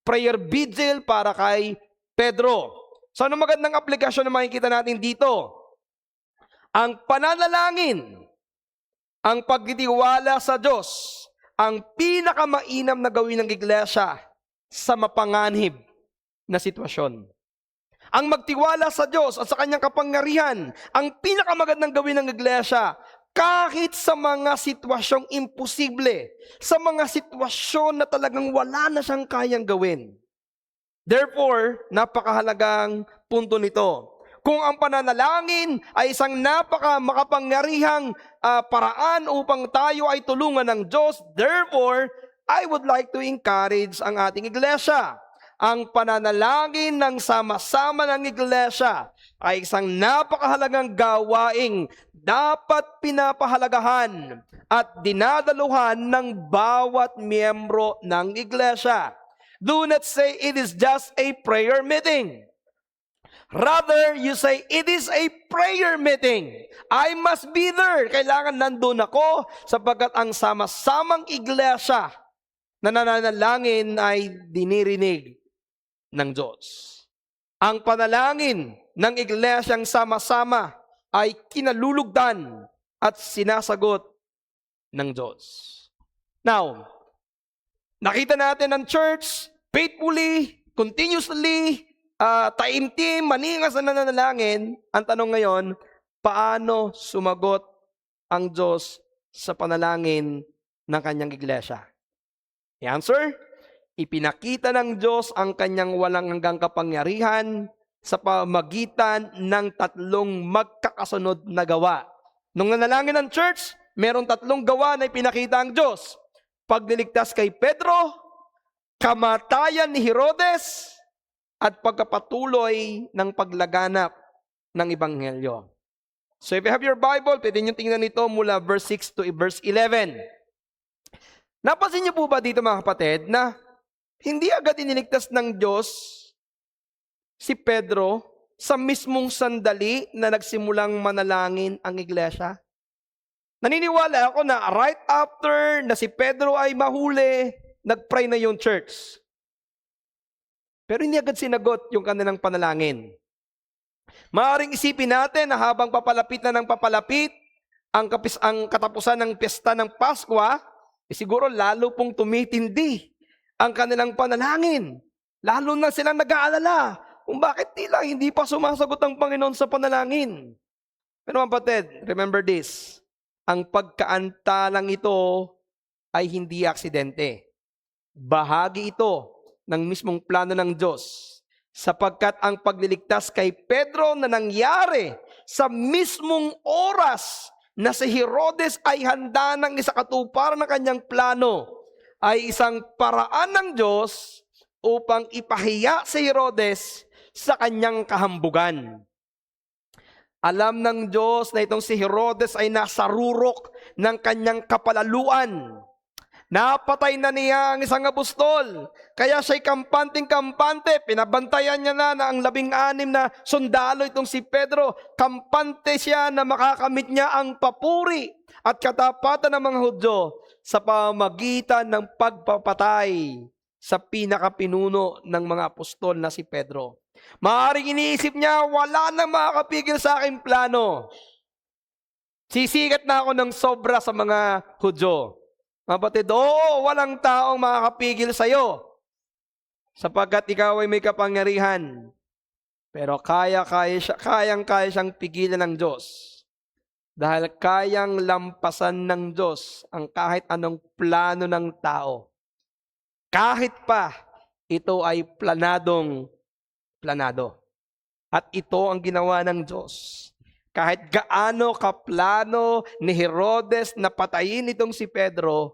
prayer vigil para kay Pedro. So ano magandang aplikasyon na makikita natin dito? Ang pananalangin, ang pagtitiwala sa Diyos, ang pinakamainam na gawin ng iglesia sa mapanganib na sitwasyon. Ang magtiwala sa Diyos at sa kanyang kapangyarihan, ang pinakamagandang gawin ng iglesia kahit sa mga sitwasyong imposible, sa mga sitwasyon na talagang wala na siyang kayang gawin. Therefore, napakahalagang punto nito. Kung ang pananalangin ay isang makapangyarihang paraan upang tayo ay tulungan ng Diyos, therefore, I would like to encourage ang ating iglesia. ang pananalangin ng sama-sama ng iglesia ay isang napakahalagang gawaing dapat pinapahalagahan at dinadaluhan ng bawat miyembro ng iglesia. Do not say it is just a prayer meeting. Rather, you say, it is a prayer meeting. I must be there. Kailangan nandun ako sapagkat ang sama-samang iglesia na nananalangin ay dinirinig ng Diyos. Ang panalangin ng iglesyang sama-sama ay kinalulugdan at sinasagot ng Diyos. Now, nakita natin ang church faithfully, continuously, taimtim, maningas na nananalangin. Ang tanong ngayon, paano sumagot ang Diyos sa panalangin ng kanyang iglesia? The answer, ipinakita ng Diyos ang kanyang walang hanggang kapangyarihan sa pamagitan ng tatlong magkakasunod na gawa. Nung nanalangin ng church, meron tatlong gawa na ipinakita ang Diyos. Pagliligtas kay Pedro, kamatayan ni Herodes, at pagkapatuloy ng paglaganap ng Ebanghelyo. So if you have your Bible, pwede nyo tingnan ito mula verse 6 to verse 11. Napansin niyo po ba dito mga kapatid na hindi agad iniligtas ng Diyos si Pedro sa mismong sandali na nagsimulang manalangin ang iglesia? Naniniwala ako na right after na si Pedro ay mahuli, nagpray na yung church. Pero hindi agad sinagot yung kanilang panalangin. Maaaring isipin natin na habang papalapit na ng papalapit ang katapusan ng piyesta ng Pasko, siguro lalo pong tumitindi ang kanilang panalangin. Lalo na silang nag-aalala kung bakit nila hindi pa sumasagot ang Panginoon sa panalangin. Pero mga kapatid, remember this, ang pagkaantalang ito ay hindi aksidente. Bahagi ito ng mismong plano ng Diyos, sapagkat ang pagliligtas kay Pedro na nangyari sa mismong oras na si Herodes ay handa ng isakatuparan ng kanyang plano, ay isang paraan ng Diyos upang ipahiya si Herodes sa kanyang kahambugan. Alam ng Diyos na itong si Herodes ay nasa rurok ng kanyang kapalaluan. Napatay na niya ang isang apostol. Kaya siya'y kampante, pinabantayan niya na ang 16 na sundalo itong si Pedro. Kampante siya na makakamit niya ang papuri at katapatan ng mga Hudyo sa pamamagitan ng pagpapatay sa pinakapinuno ng mga apostol na si Pedro. Maaaring iniisip niya, wala nang makakapigil sa aking plano. Sisikat na ako ng sobra sa mga Hudyo. Kapatid, walang taong makakapigil sa iyo sapagkat ikaw ay may kapangyarihan. Pero kayang-kaya siyang pigilan ng Diyos dahil kayang lampasan ng Diyos ang kahit anong plano ng tao. Kahit pa ito ay planado. At ito ang ginawa ng Diyos. Kahit gaano kaplano ni Herodes na patayin itong si Pedro,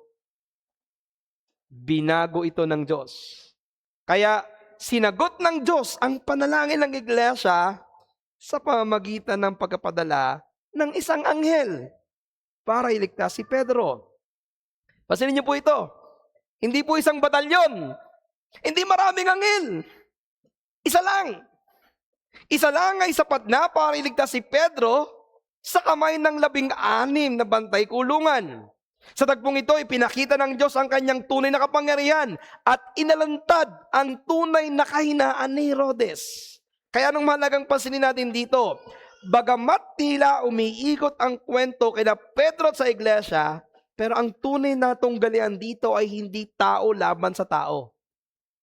binago ito ng Diyos. Kaya sinagot ng Diyos ang panalangin ng iglesia sa pamamagitan ng pagpapadala ng isang anghel para iligtas si Pedro. Pansinin niyo po ito. Hindi po isang batalyon. Hindi maraming anghel. Isa lang. Isa lang ay sapat na para iligtas si Pedro sa kamay ng 16 na bantay kulungan. Sa tagpong ito, ipinakita ng Diyos ang kanyang tunay na kapangyarihan at inalantad ang tunay na kahinaan ni Herodes. Kaya anong mahalagang pansinin natin dito? Bagamat tila umiikot ang kwento kina Pedro sa iglesia, pero ang tunay na tunggalian dito ay hindi tao laban sa tao,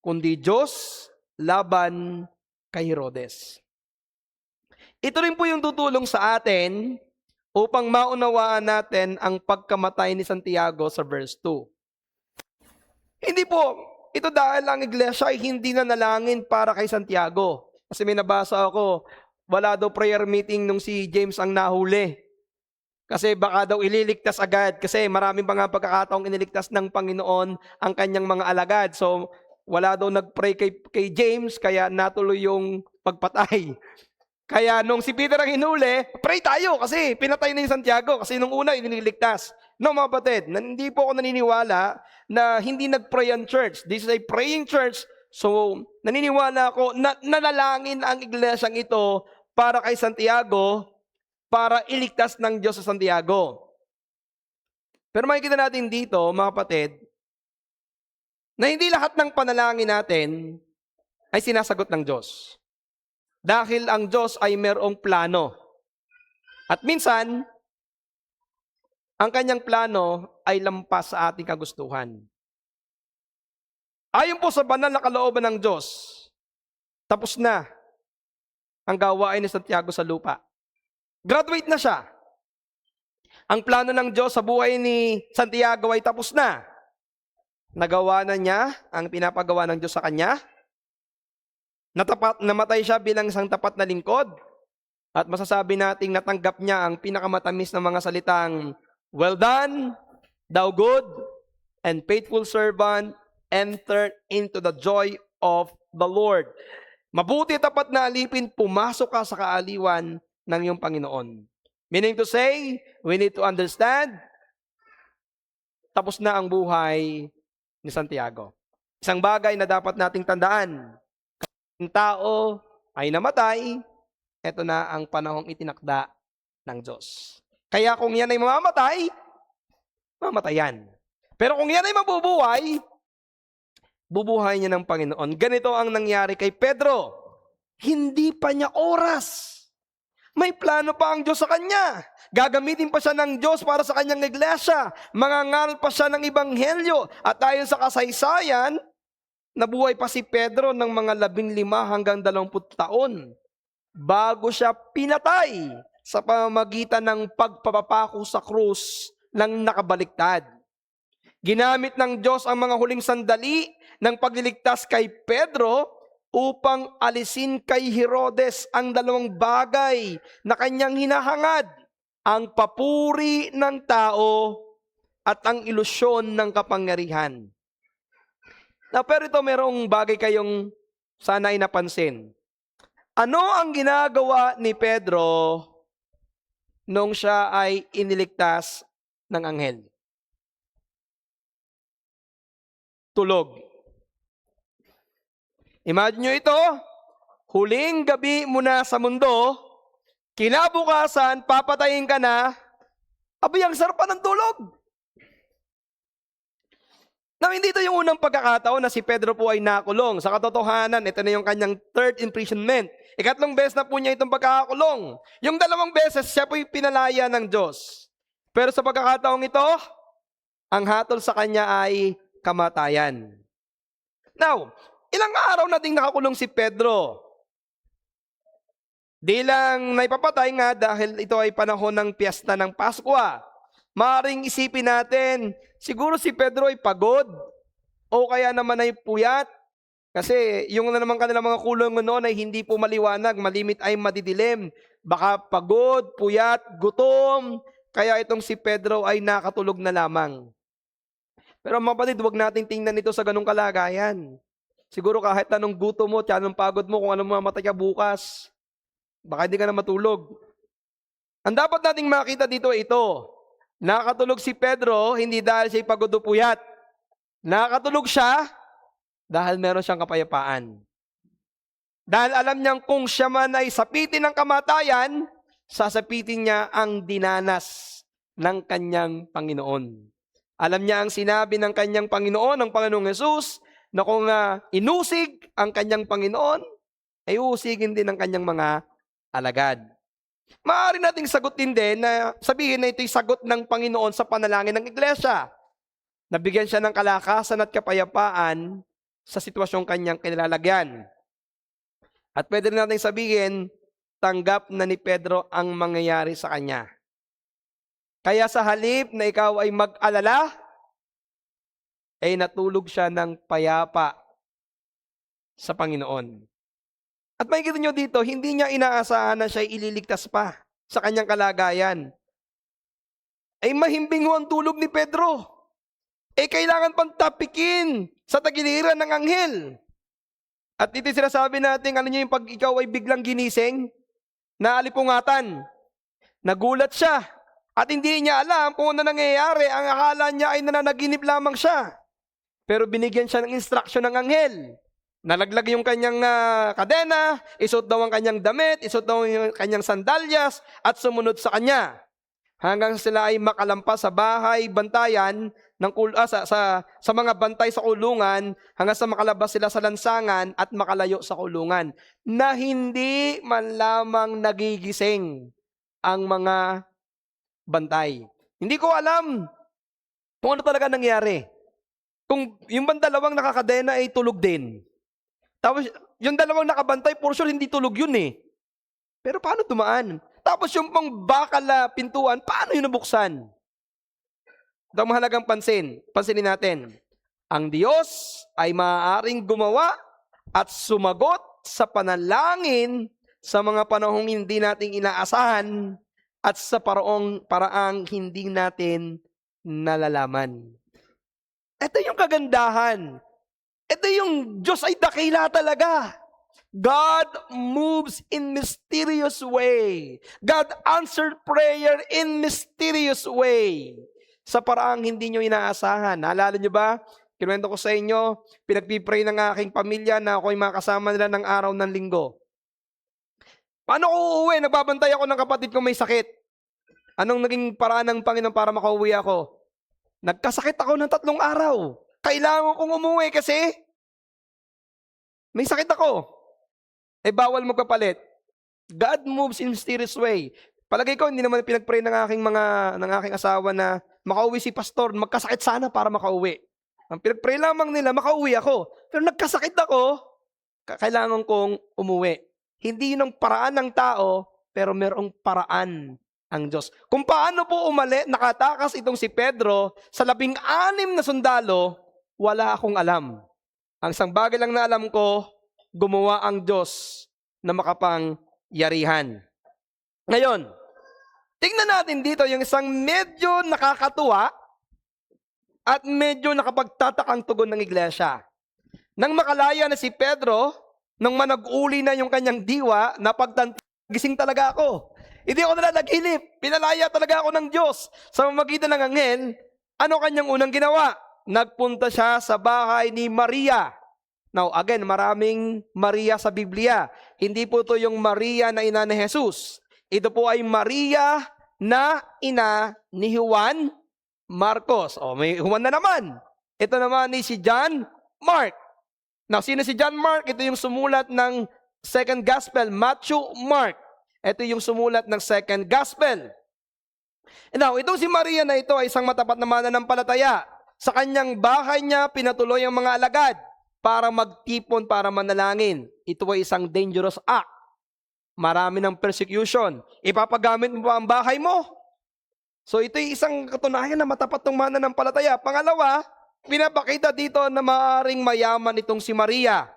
kundi Diyos laban kay Herodes. Ito rin po yung tutulong sa atin upang maunawaan natin ang pagkamatay ni Santiago sa verse 2. Hindi po, ito dahil ang iglesia ay hindi nanalangin para kay Santiago. Kasi may nabasa ako, wala daw prayer meeting nung si James ang nahuli. Kasi baka daw ililigtas agad. Kasi maraming mga pagkakataong iniligtas ng Panginoon ang kanyang mga alagad. So, wala daw nag-pray kay James, kaya natuloy yung pagpatay. Kaya nung si Peter ang hinuli, pray tayo kasi pinatay na yung Santiago kasi nung una iniligtas. No, mga kapatid, hindi po ako naniniwala na hindi nag-pray ang church. This is a praying church. So, naniniwala ako na nanalangin ang iglesyang ito para kay Santiago, para iligtas ng Diyos sa Santiago. Pero makikita natin dito, mga kapatid, na hindi lahat ng panalangin natin ay sinasagot ng Diyos. Dahil ang Diyos ay mayroong plano. At minsan, ang kanyang plano ay lampas sa ating kagustuhan. Ayon po sa banal na kalooban ng Diyos, tapos na ang gawain ni Santiago sa lupa. Graduate na siya. Ang plano ng Diyos sa buhay ni Santiago ay tapos na. Nagawa na niya ang pinapagawa ng Diyos sa kanya. Namatay siya bilang isang tapat na lingkod. At masasabi nating natanggap niya ang pinakamatamis na mga salitang, "Well done, thou good and faithful servant, enter into the joy of the Lord." Mabuti tapat na alipin, pumasok ka sa kaaliwan ng iyong Panginoon. Meaning to say, we need to understand, tapos na ang buhay ni Santiago. Isang bagay na dapat nating tandaan, ang tao ay namatay, eto na ang panahong itinakda ng Diyos. Kaya kung yan ay mamamatay, mamatay yan. Pero kung yan ay mabubuhay, bubuhay niya ng Panginoon. Ganito ang nangyari kay Pedro. Hindi pa niya oras. May plano pa ang Diyos sa kanya. Gagamitin pa siya ng Diyos para sa kanyang iglesia. Mangangaral pa siya ng ebanghelyo. At ayon sa kasaysayan, nabuhay pa si Pedro ng mga 15 hanggang 20 taon bago siya pinatay sa pamamagitan ng pagpapapako sa krus ng nakabaliktad. Ginamit ng Diyos ang mga huling sandali ng pagliligtas kay Pedro upang alisin kay Herodes ang 2 bagay na kanyang hinahangad, ang papuri ng tao at ang ilusyon ng kapangyarihan. Pero ito merong bagay kayong sana ay napansin. Ano ang ginagawa ni Pedro nung siya ay iniligtas ng anghel? Tulog. Imagine nyo ito, huling gabi muna sa mundo, kinabukasan, papatayin ka na, abay, ang sarap pa ng tulog. Now, hindi ito yung unang pagkakataon na si Pedro po ay nakulong. Sa katotohanan, ito na yung kanyang 3rd imprisonment. 2nd beses na po niya itong pagkakakulong. Yung 2 beses, siya po'y pinalaya ng Diyos. Pero sa pagkakataong ito, ang hatol sa kanya ay kamatayan. Now, ilang araw na ding nakakulong si Pedro. Di lang naipapatay nga dahil ito ay panahon ng piyesta ng Pasko. Maaring isipin natin, siguro si Pedro ay pagod o kaya naman ay puyat. Kasi yung na naman kanilang mga kulong noon ay hindi po maliwanag, malimit ay madidilim. Baka pagod, puyat, gutom, kaya itong si Pedro ay nakatulog na lamang. Pero mga kapatid, huwag nating tingnan ito sa ganung kalagayan. Siguro kahit anong gutom mo, anong pagod mo, kung anong mamatay ka bukas, baka hindi ka na matulog. Ang dapat nating makita dito ay ito. Nakatulog si Pedro, hindi dahil siya'y pagod o puyat. Nakatulog siya dahil meron siyang kapayapaan. Dahil alam niyang kung siya man ay sapitin ng kamatayan, sasapitin niya ang dinanas ng kanyang Panginoon. Alam niya ang sinabi ng kanyang Panginoon, ng Panginoong Hesus, na kung inusig ang kanyang Panginoon, ay usigin din ng kanyang mga alagad. Maaari nating sagutin din na sabihin na ito'y sagot ng Panginoon sa panalangin ng iglesia. Nabigyan siya ng kalakasan at kapayapaan sa sitwasyong kanyang kinilalagyan. At pwede rin natin sabihin, tanggap na ni Pedro ang mangyayari sa kanya. Kaya sa halip na ikaw ay mag-alala, ay natulog siya ng payapa sa Panginoon. At makikita nyo dito, hindi niya inaasahan na siya ililigtas pa sa kanyang kalagayan. Ay mahimbing ho ang tulog ni Pedro. kailangan pang tapikin sa tagiliran ng anghel. At ito sinasabi natin, ano niyo yung pag ikaw ay biglang ginising, naalipungatan, nagulat siya, at hindi niya alam kung ano nangyayari, ang akala niya ay nananaginip lamang siya. Pero binigyan siya ng instruction ng anghel. Nalaglag yung kanyang kadena, isuot daw ang kanyang damit, isuot daw yung kanyang sandalyas, at sumunod sa kanya. Hanggang sila ay makalampas sa bahay, bantayan, sa mga bantay sa kulungan, hanggang sa makalabas sila sa lansangan at makalayo sa kulungan. Na hindi man lamang nagigising ang mga bantay. Hindi ko alam kung ano talaga nangyari. Kung yung dalawang nakakadena ay tulog din. Tapos, yung dalawang nakabantay, for sure, hindi tulog yun eh. Pero paano dumaan? Tapos yung pang bakal na pintuan, paano yun nabuksan? Ito ang mahalagang pansinin natin. Ang Diyos ay maaaring gumawa at sumagot sa panalangin sa mga panahong hindi nating inaasahan at sa paraang hindi natin nalalaman. Ito yung kagandahan. Ito yung Diyos ay dakila talaga. God moves in mysterious way. God answered prayer in mysterious way. Sa paraang hindi nyo inaasahan. Naalala nyo ba? Kinuwento ko sa inyo, pinagpipray ng aking pamilya na ako'y makasama nila ng araw ng linggo. Paano ko uuwi? Nagbabantay ako ng kapatid ko may sakit. Anong naging paraan ng Panginoon para makauwi ako? Nagkasakit ako ng 3 araw. Kailangan kong umuwi kasi may sakit ako. Bawal magpapalit. God moves in mysterious way. Palagay ko, hindi naman pinag-pray ng aking asawa na makauwi si pastor, magkasakit sana para makauwi. Ang pinag-pray lamang nila, makauwi ako. Pero nagkasakit ako, kailangan kong umuwi. Hindi yun ang paraan ng tao, pero merong paraan ang Diyos. Kung paano po nakatakas itong si Pedro sa 16 na sundalo, wala akong alam. Ang isang bagay lang na alam ko, gumawa ang Diyos na makapangyarihan. Ngayon, tingnan natin dito yung isang medyo nakakatuwa at medyo nakapagtatakang tugon ng iglesia. Nang makalaya na si Pedro, nang manag-uli na yung kanyang diwa, gising talaga ako. Hindi ako nalalaginip. Pinalaya talaga ako ng Diyos. Sa mamagitan ng anghel, ano kanyang unang ginawa? Nagpunta siya sa bahay ni Maria. Now, again, maraming Maria sa Biblia. Hindi po ito yung Maria na ina ni Jesus. Ito po ay Maria na ina ni Juan Marcos. May Juan na naman. Ito naman ni si John Mark. Now, sino si John Mark? Ito yung sumulat ng second gospel, Matthew, Mark. Ito yung sumulat ng second gospel. Now, itong si Maria na ito ay isang matapat na mananampalataya. Sa kanyang bahay niya, pinatuloy ang mga alagad para magtipon, para manalangin. Ito ay isang dangerous act. Marami ng persecution. Ipapagamit mo ba ang bahay mo? So ito ay isang katunayan na matapat ng mananampalataya. Pangalawa, pinapakita dito na maaaring mayaman itong si Maria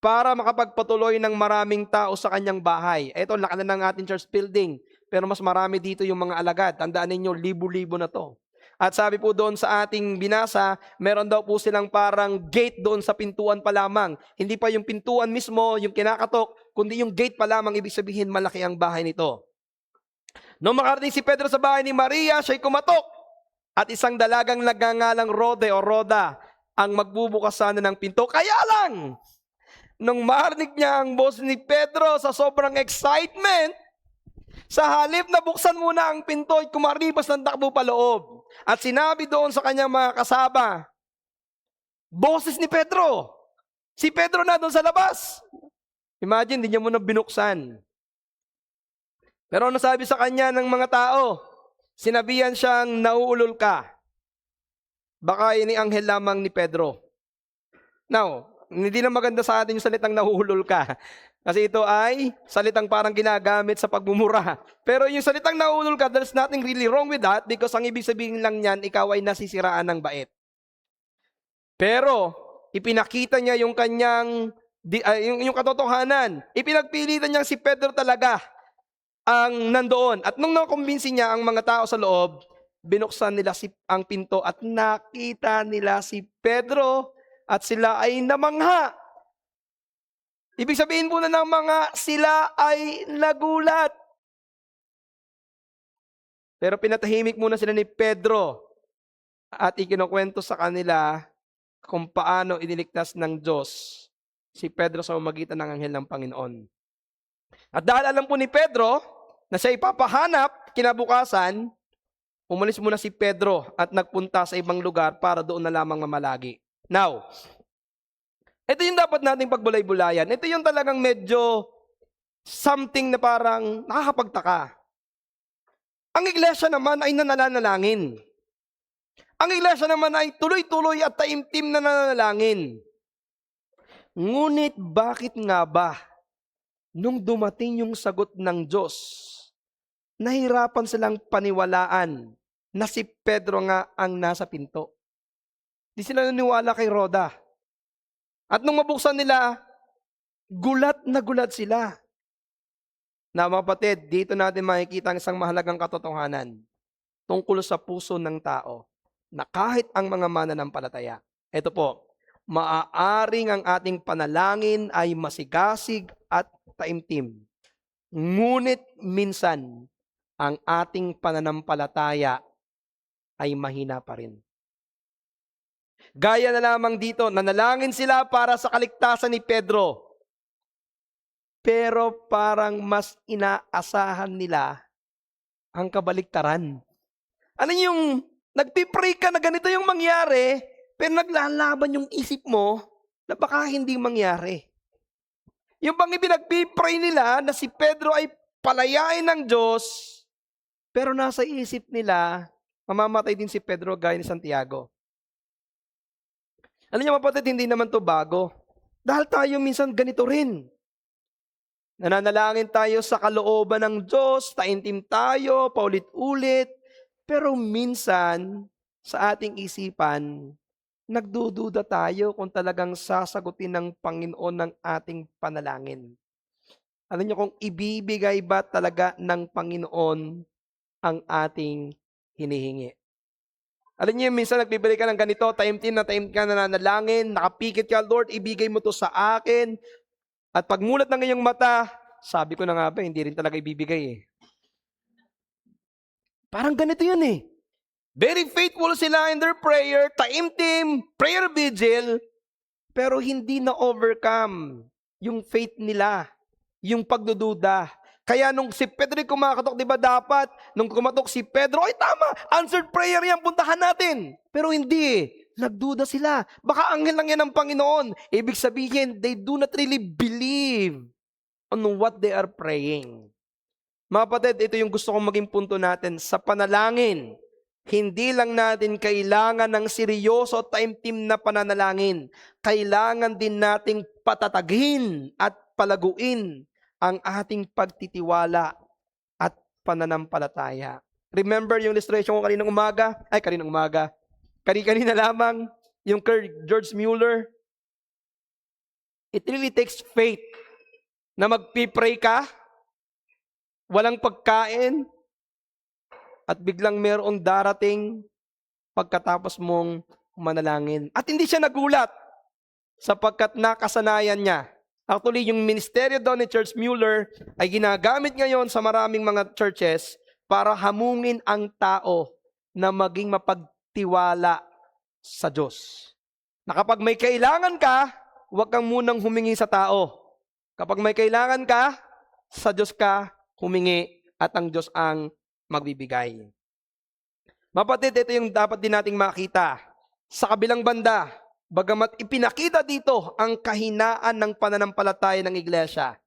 para makapagpatuloy ng maraming tao sa kanyang bahay. Ito, laki na ng ating church building. Pero mas marami dito yung mga alagad. Tandaan ninyo, libo-libo na to. At sabi po doon sa ating binasa, meron daw po silang parang gate doon sa pintuan pa lamang. Hindi pa yung pintuan mismo, yung kinakatok, kundi yung gate pa lamang, ibig sabihin malaki ang bahay nito. Nung makarating si Pedro sa bahay ni Maria, siya'y kumatok. At isang dalagang nagngangalang Rode o Roda ang magbubukas sana ng pinto. Kaya lang, nung marinig niya ang boss ni Pedro sa sobrang excitement, sa halip na buksan muna ang pinto, ay kumaribas ng takbo pa loob. At sinabi doon sa kanyang mga kasama, boses ni Pedro. Si Pedro na doon sa labas. Imagine, hindi niya muna binuksan. Pero ano sabi sa kanya ng mga tao? Sinabihan siyang nauulol ka. Baka ini anghel lamang ni Pedro. Now, hindi na maganda sa atin yung salitang nauulol ka. Kasi ito ay salitang parang ginagamit sa pagmumura. Pero yung salitang nauulol ka, there's nothing really wrong with that because ang ibig sabihin lang niyan, ikaw ay nasisiraan ng bait. Pero, ipinakita niya yung kanyang, yung katotohanan. Ipinagpilitan niya si Pedro talaga ang nandoon. At nung nakumbinsi niya ang mga tao sa loob, binuksan nila ang pinto at nakita nila si Pedro at sila ay namangha. Ibig sabihin po na ng mga sila ay nagulat. Pero pinatahimik muna sila ni Pedro at ikinukwento sa kanila kung paano iniligtas ng Diyos si Pedro sa pamamagitan ng anghel ng Panginoon. At dahil alam po ni Pedro na siya ipapahanap kinabukasan, umalis muna si Pedro at nagpunta sa ibang lugar para doon na lamang mamalagi. Now, ito yung dapat nating pagbulay-bulayan. Ito yung talagang medyo something na parang nakakapagtaka. Ang iglesia naman ay nananalangin. Ang iglesia naman ay tuloy-tuloy at taimtim na nananalangin. Ngunit bakit nga ba nung dumating yung sagot ng Diyos, nahirapan silang paniwalaan na si Pedro nga ang nasa pinto? Di sila naniwala kay Roda. At nung mabuksan nila, gulat na gulat sila. Na mga kapatid, dito natin makikita ang isang mahalagang katotohanan tungkol sa puso ng tao na kahit ang mga mananampalataya, ito po, maaaring ang ating panalangin ay masigasig at taimtim. Ngunit minsan, ang ating pananampalataya ay mahina pa rin. Gaya na lamang dito, nanalangin sila para sa kaligtasan ni Pedro. Pero parang mas inaasahan nila ang kabaliktaran. Ano yung nagpipray ka na ganito yung mangyari, pero naglalaban yung isip mo na baka hindi mangyari. Yung bang ipinagpipray nila na si Pedro ay palayain ng Diyos, pero nasa isip nila, mamamatay din si Pedro gaya ni Santiago. Alam niyo kapatid, hindi naman to bago. Dahil tayo minsan ganito rin. Nananalangin tayo sa kalooban ng Diyos, taimtim tayo, paulit-ulit, pero minsan sa ating isipan, nagdududa tayo kung talagang sasagutin ng Panginoon ng ating panalangin. Alam niyo kung ibibigay ba talaga ng Panginoon ang ating hinihingi. Alam niyo, minsan nagbibigay ka ng ganito, taimtim ka na nanalangin, nakapikit ka, Lord, ibigay mo to sa akin. At pagmulat ng iyong mata, sabi ko na nga ba, hindi rin talaga ibibigay eh. Parang ganito yun eh. Very faithful sila in their prayer, taimtim, prayer vigil, pero hindi na overcome yung faith nila, yung pagdududa. Kaya nung si Pedro kumakatok, di ba dapat, nung kumatok si Pedro, ay tama, answered prayer yan, puntahan natin. Pero hindi, nagduda sila. Baka anghel lang yan ng Panginoon. Ibig sabihin, they do not really believe on what they are praying. Mga kapatid, ito yung gusto kong maging punto natin. Sa panalangin, hindi lang natin kailangan ng seryoso at taimtim na pananalangin. Kailangan din nating patatagin at palaguin ang ating pagtitiwala at pananampalataya. Remember yung illustration ko kaninang umaga? Kanina lamang, yung George Mueller. It really takes faith na magpipray ka, walang pagkain, at biglang mayroong darating pagkatapos mong manalangin. At hindi siya nagulat sapagkat nakasanayan niya. Actually, yung ministeryo daw ni George Mueller ay ginagamit ngayon sa maraming mga churches para hamungin ang tao na maging mapagtiwala sa Diyos. Na kapag may kailangan ka, huwag kang munang humingi sa tao. Kapag may kailangan ka, sa Diyos ka humingi at ang Diyos ang magbibigay. Mapatid, ito yung dapat din nating makita. Sa kabilang banda, bagamat ipinakita dito ang kahinaan ng pananampalataya ng iglesia,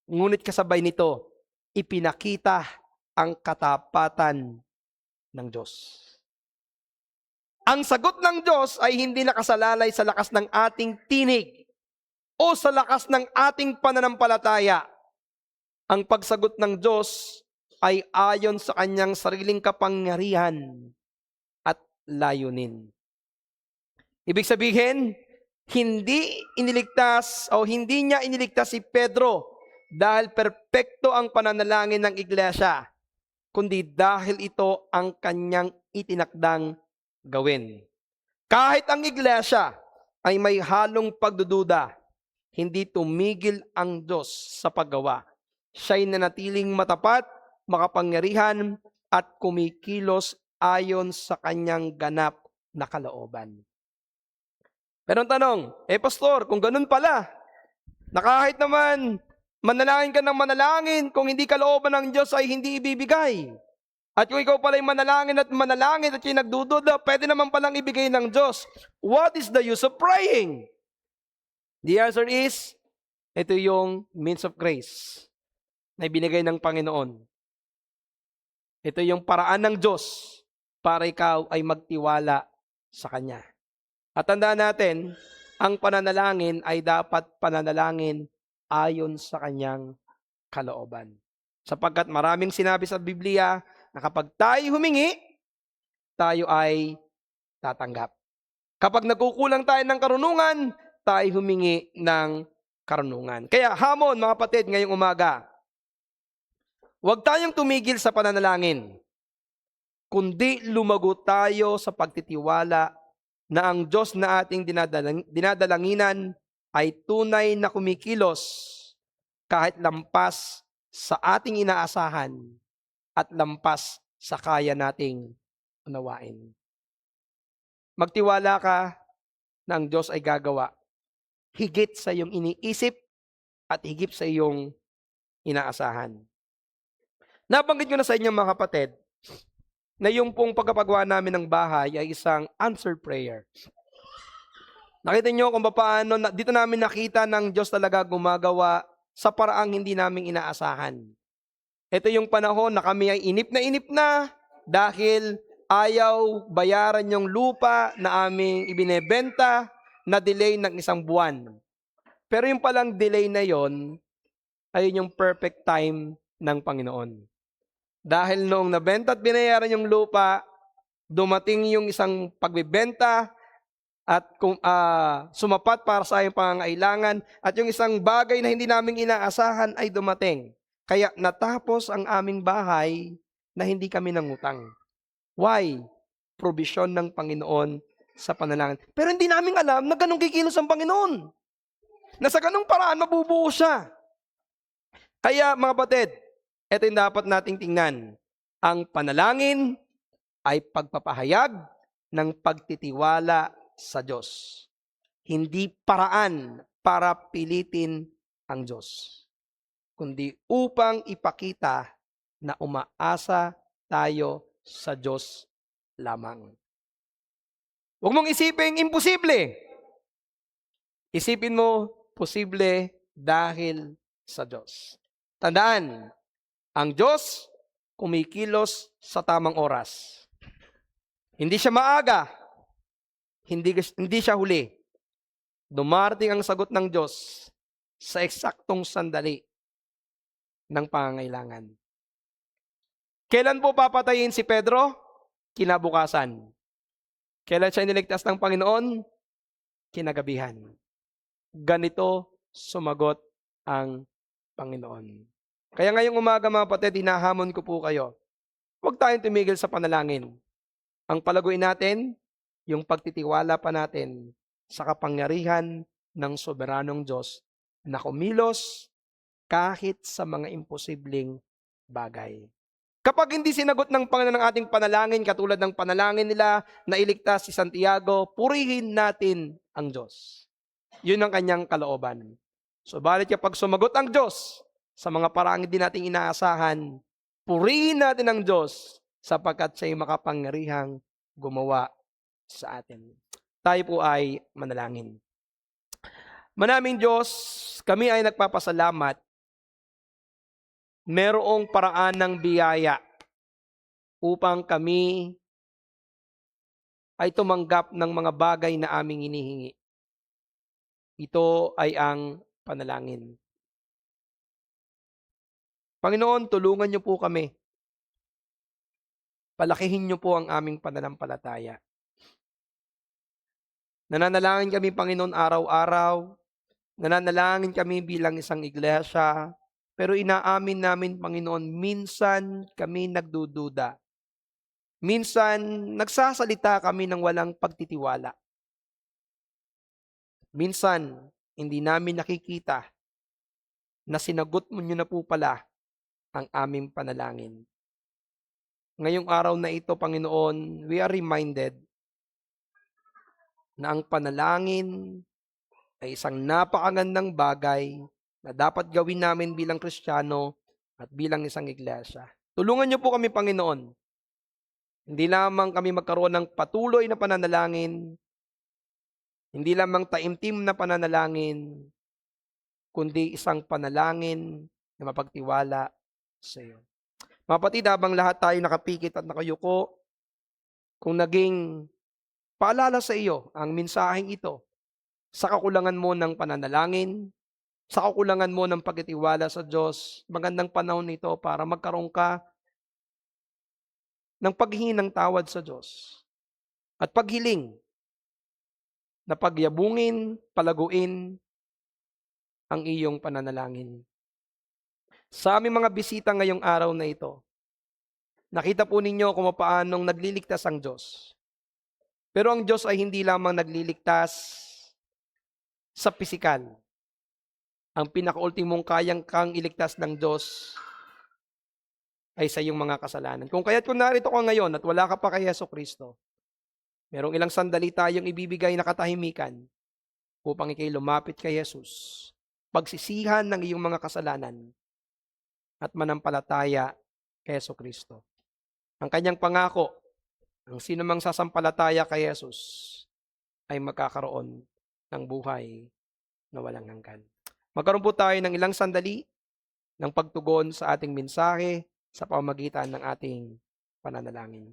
ngunit kasabay nito, ipinakita ang katapatan ng Diyos. Ang sagot ng Diyos ay hindi nakasalalay sa lakas ng ating tinig o sa lakas ng ating pananampalataya. Ang pagsagot ng Diyos ay ayon sa kanyang sariling kapangyarihan at layunin. Ibig sabihin, hindi niya iniligtas si Pedro dahil perpekto ang pananalangin ng iglesia, kundi dahil ito ang kanyang itinakdang gawin. Kahit ang iglesia ay may halong pagdududa, hindi tumigil ang Diyos sa paggawa. Siya'y nanatiling matapat, makapangyarihan, at kumikilos ayon sa kanyang ganap na kalooban. Pero ang tanong, pastor, kung ganun pala, na kahit naman manalangin ka ng manalangin, kung hindi kalooban ng Diyos ay hindi ibibigay. At kung ikaw pala'y manalangin at yung nagdududa, pwede naman palang ibigay ng Diyos. What is the use of praying? The answer is, ito yung means of grace na ibinigay ng Panginoon. Ito yung paraan ng Diyos para ikaw ay magtiwala sa Kanya. At tandaan natin, ang pananalangin ay dapat pananalangin ayon sa Kanyang kalooban. Sapagkat maraming sinabi sa Biblia na kapag tayo humingi, tayo ay tatanggap. Kapag nagkukulang tayo ng karunungan, tayo humingi ng karunungan. Kaya hamon mga kapatid ngayong umaga, huwag tayong tumigil sa pananalangin, kundi lumago tayo sa pagtitiwala na ang Diyos na ating dinadalanginan ay tunay na kumikilos kahit lampas sa ating inaasahan at lampas sa kaya nating unawain. Magtiwala ka na ang Diyos ay gagawa higit sa iyong iniisip at higit sa iyong inaasahan. Nabanggit ko na sa inyo mga kapatid na yung pong pagkapagawa namin ng bahay ay isang answered prayer. Nakita nyo kung paano, dito namin nakita ng Diyos talaga gumagawa sa paraang hindi namin inaasahan. Ito yung panahon na kami ay inip na dahil ayaw bayaran yung lupa na aming ibinebenta na delay ng 1 buwan. Pero yung palang delay na yon, ayun yung perfect time ng Panginoon. Dahil noong nabenta at binayaran yung lupa, dumating yung isang pagbibenta at sumapat para sa aming pangangailangan at yung isang bagay na hindi namin inaasahan ay dumating. Kaya natapos ang aming bahay na hindi kami nangutang. Why? Provision ng Panginoon sa panalangin. Pero hindi namin alam na ganun kikilos ang Panginoon. Na sa ganung paraan mabubuo siya. Kaya mga batid, ito yung dapat nating tingnan. Ang panalangin ay pagpapahayag ng pagtitiwala sa Diyos. Hindi paraan para pilitin ang Diyos, kundi upang ipakita na umaasa tayo sa Diyos lamang. Huwag mong isipin imposible. Isipin mo, posible dahil sa Diyos. Tandaan, ang Diyos kumikilos sa tamang oras. Hindi siya maaga, hindi siya huli. Dumarating ang sagot ng Diyos sa eksaktong sandali ng pangangailangan. Kailan po papatayin si Pedro? Kinabukasan. Kailan siya niligtas ng Panginoon? Kinagabihan. Ganito sumagot ang Panginoon. Kaya ngayong umaga mga kapatid, hinahamon ko po kayo. Huwag tayong tumigil sa panalangin. Ang palaguin natin, yung pagtitiwala pa natin sa kapangyarihan ng soberanong Diyos na kumilos kahit sa mga imposibleng bagay. Kapag hindi sinagot ng Panginoon ang ating panalangin, katulad ng panalangin nila na iligtas si Santiago, purihin natin ang Diyos. Yun ang kanyang kalooban. So, balit kapag sumagot ang Diyos sa mga paraang hindi natin inaasahan, purihin natin ang Diyos sapagkat siya'y makapangyarihang gumawa sa atin. Tayo po ay manalangin. Manaming Diyos, kami ay nagpapasalamat. Merong paraan ng biyaya upang kami ay tumanggap ng mga bagay na aming hinihingi. Ito ay ang panalangin. Panginoon, tulungan niyo po kami. Palakihin niyo po ang aming pananampalataya. Nananalangin kami, Panginoon, araw-araw. Nananalangin kami bilang isang iglesia. Pero inaamin namin, Panginoon, minsan kami nagdududa. Minsan, nagsasalita kami ng walang pagtitiwala. Minsan, hindi namin nakikita na sinagot mo niyo na po pala ang aming panalangin. Ngayong araw na ito, Panginoon, we are reminded na ang panalangin ay isang napakagandang bagay na dapat gawin namin bilang Kristiyano at bilang isang iglesia. Tulungan niyo po kami, Panginoon. Hindi lamang kami magkaroon ng patuloy na pananalangin, hindi lamang taimtim na pananalangin, kundi isang panalangin na mapagtiwala sa iyo. Mga kapatid, habang lahat tayo nakapikit at nakayuko, kung naging paalala sa iyo ang mensaheng ito, sa kakulangan mo ng pananalangin, sa kakulangan mo ng pagtitiwala sa Diyos, magandang panahon nito para magkaroon ka ng paghingi ng tawad sa Diyos at paghiling na pagyabungin, palaguin ang iyong pananalangin. Sa aming mga bisita ngayong araw na ito, nakita po ninyo kung paanong nagliligtas ang Diyos. Pero ang Diyos ay hindi lamang nagliligtas sa pisikal. Ang pinakaultimong kayang kang iligtas ng Diyos ay sa iyong mga kasalanan. Kung kaya't kung narito ka ngayon at wala ka pa kay Jesucristo, merong ilang sandali tayong ibibigay na katahimikan upang ikay lumapit kay Jesus, pagsisihan ng iyong mga kasalanan at manampalataya kay Jesucristo. Ang kanyang pangako, ang sinumang sasampalataya kay Jesus ay magkakaroon ng buhay na walang hanggan. Magkaroon po tayo ng ilang sandali ng pagtugon sa ating mensahe sa pamamagitan ng ating pananalangin.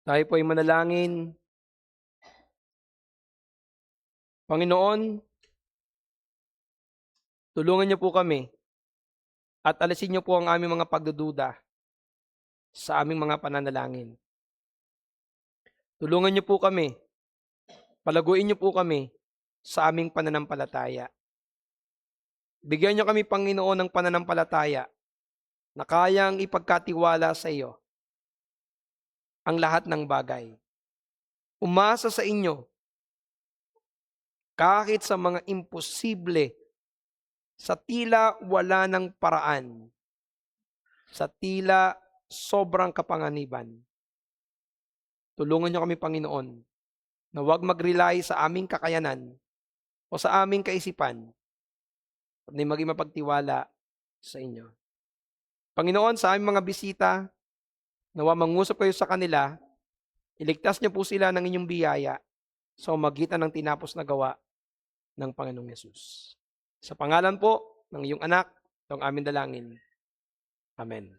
Tayo po ay manalangin. Panginoon, tulungan niyo po kami at alisin niyo po ang aming mga pagdududa sa aming mga pananalangin. Tulungan niyo po kami, palaguin niyo po kami sa aming pananampalataya. Bigyan niyo kami, Panginoon, ng pananampalataya na kayang ipagkatiwala sa iyo ang lahat ng bagay. Umasa sa inyo kahit sa mga imposible, sa tila wala ng paraan, sa tila sobrang kapanganiban. Tulungan niyo kami, Panginoon, na huwag mag-rely sa aming kakayanan o sa aming kaisipan, kundi maging mapagtiwala sa inyo. Panginoon, sa aming mga bisita, nawa mangusap kayo sa kanila, iligtas niyo po sila ng inyong biyaya sa umagitan ng tinapos na gawa ng Panginoong Yesus. Sa pangalan po ng iyong anak, ito ang aming dalangin. Amen.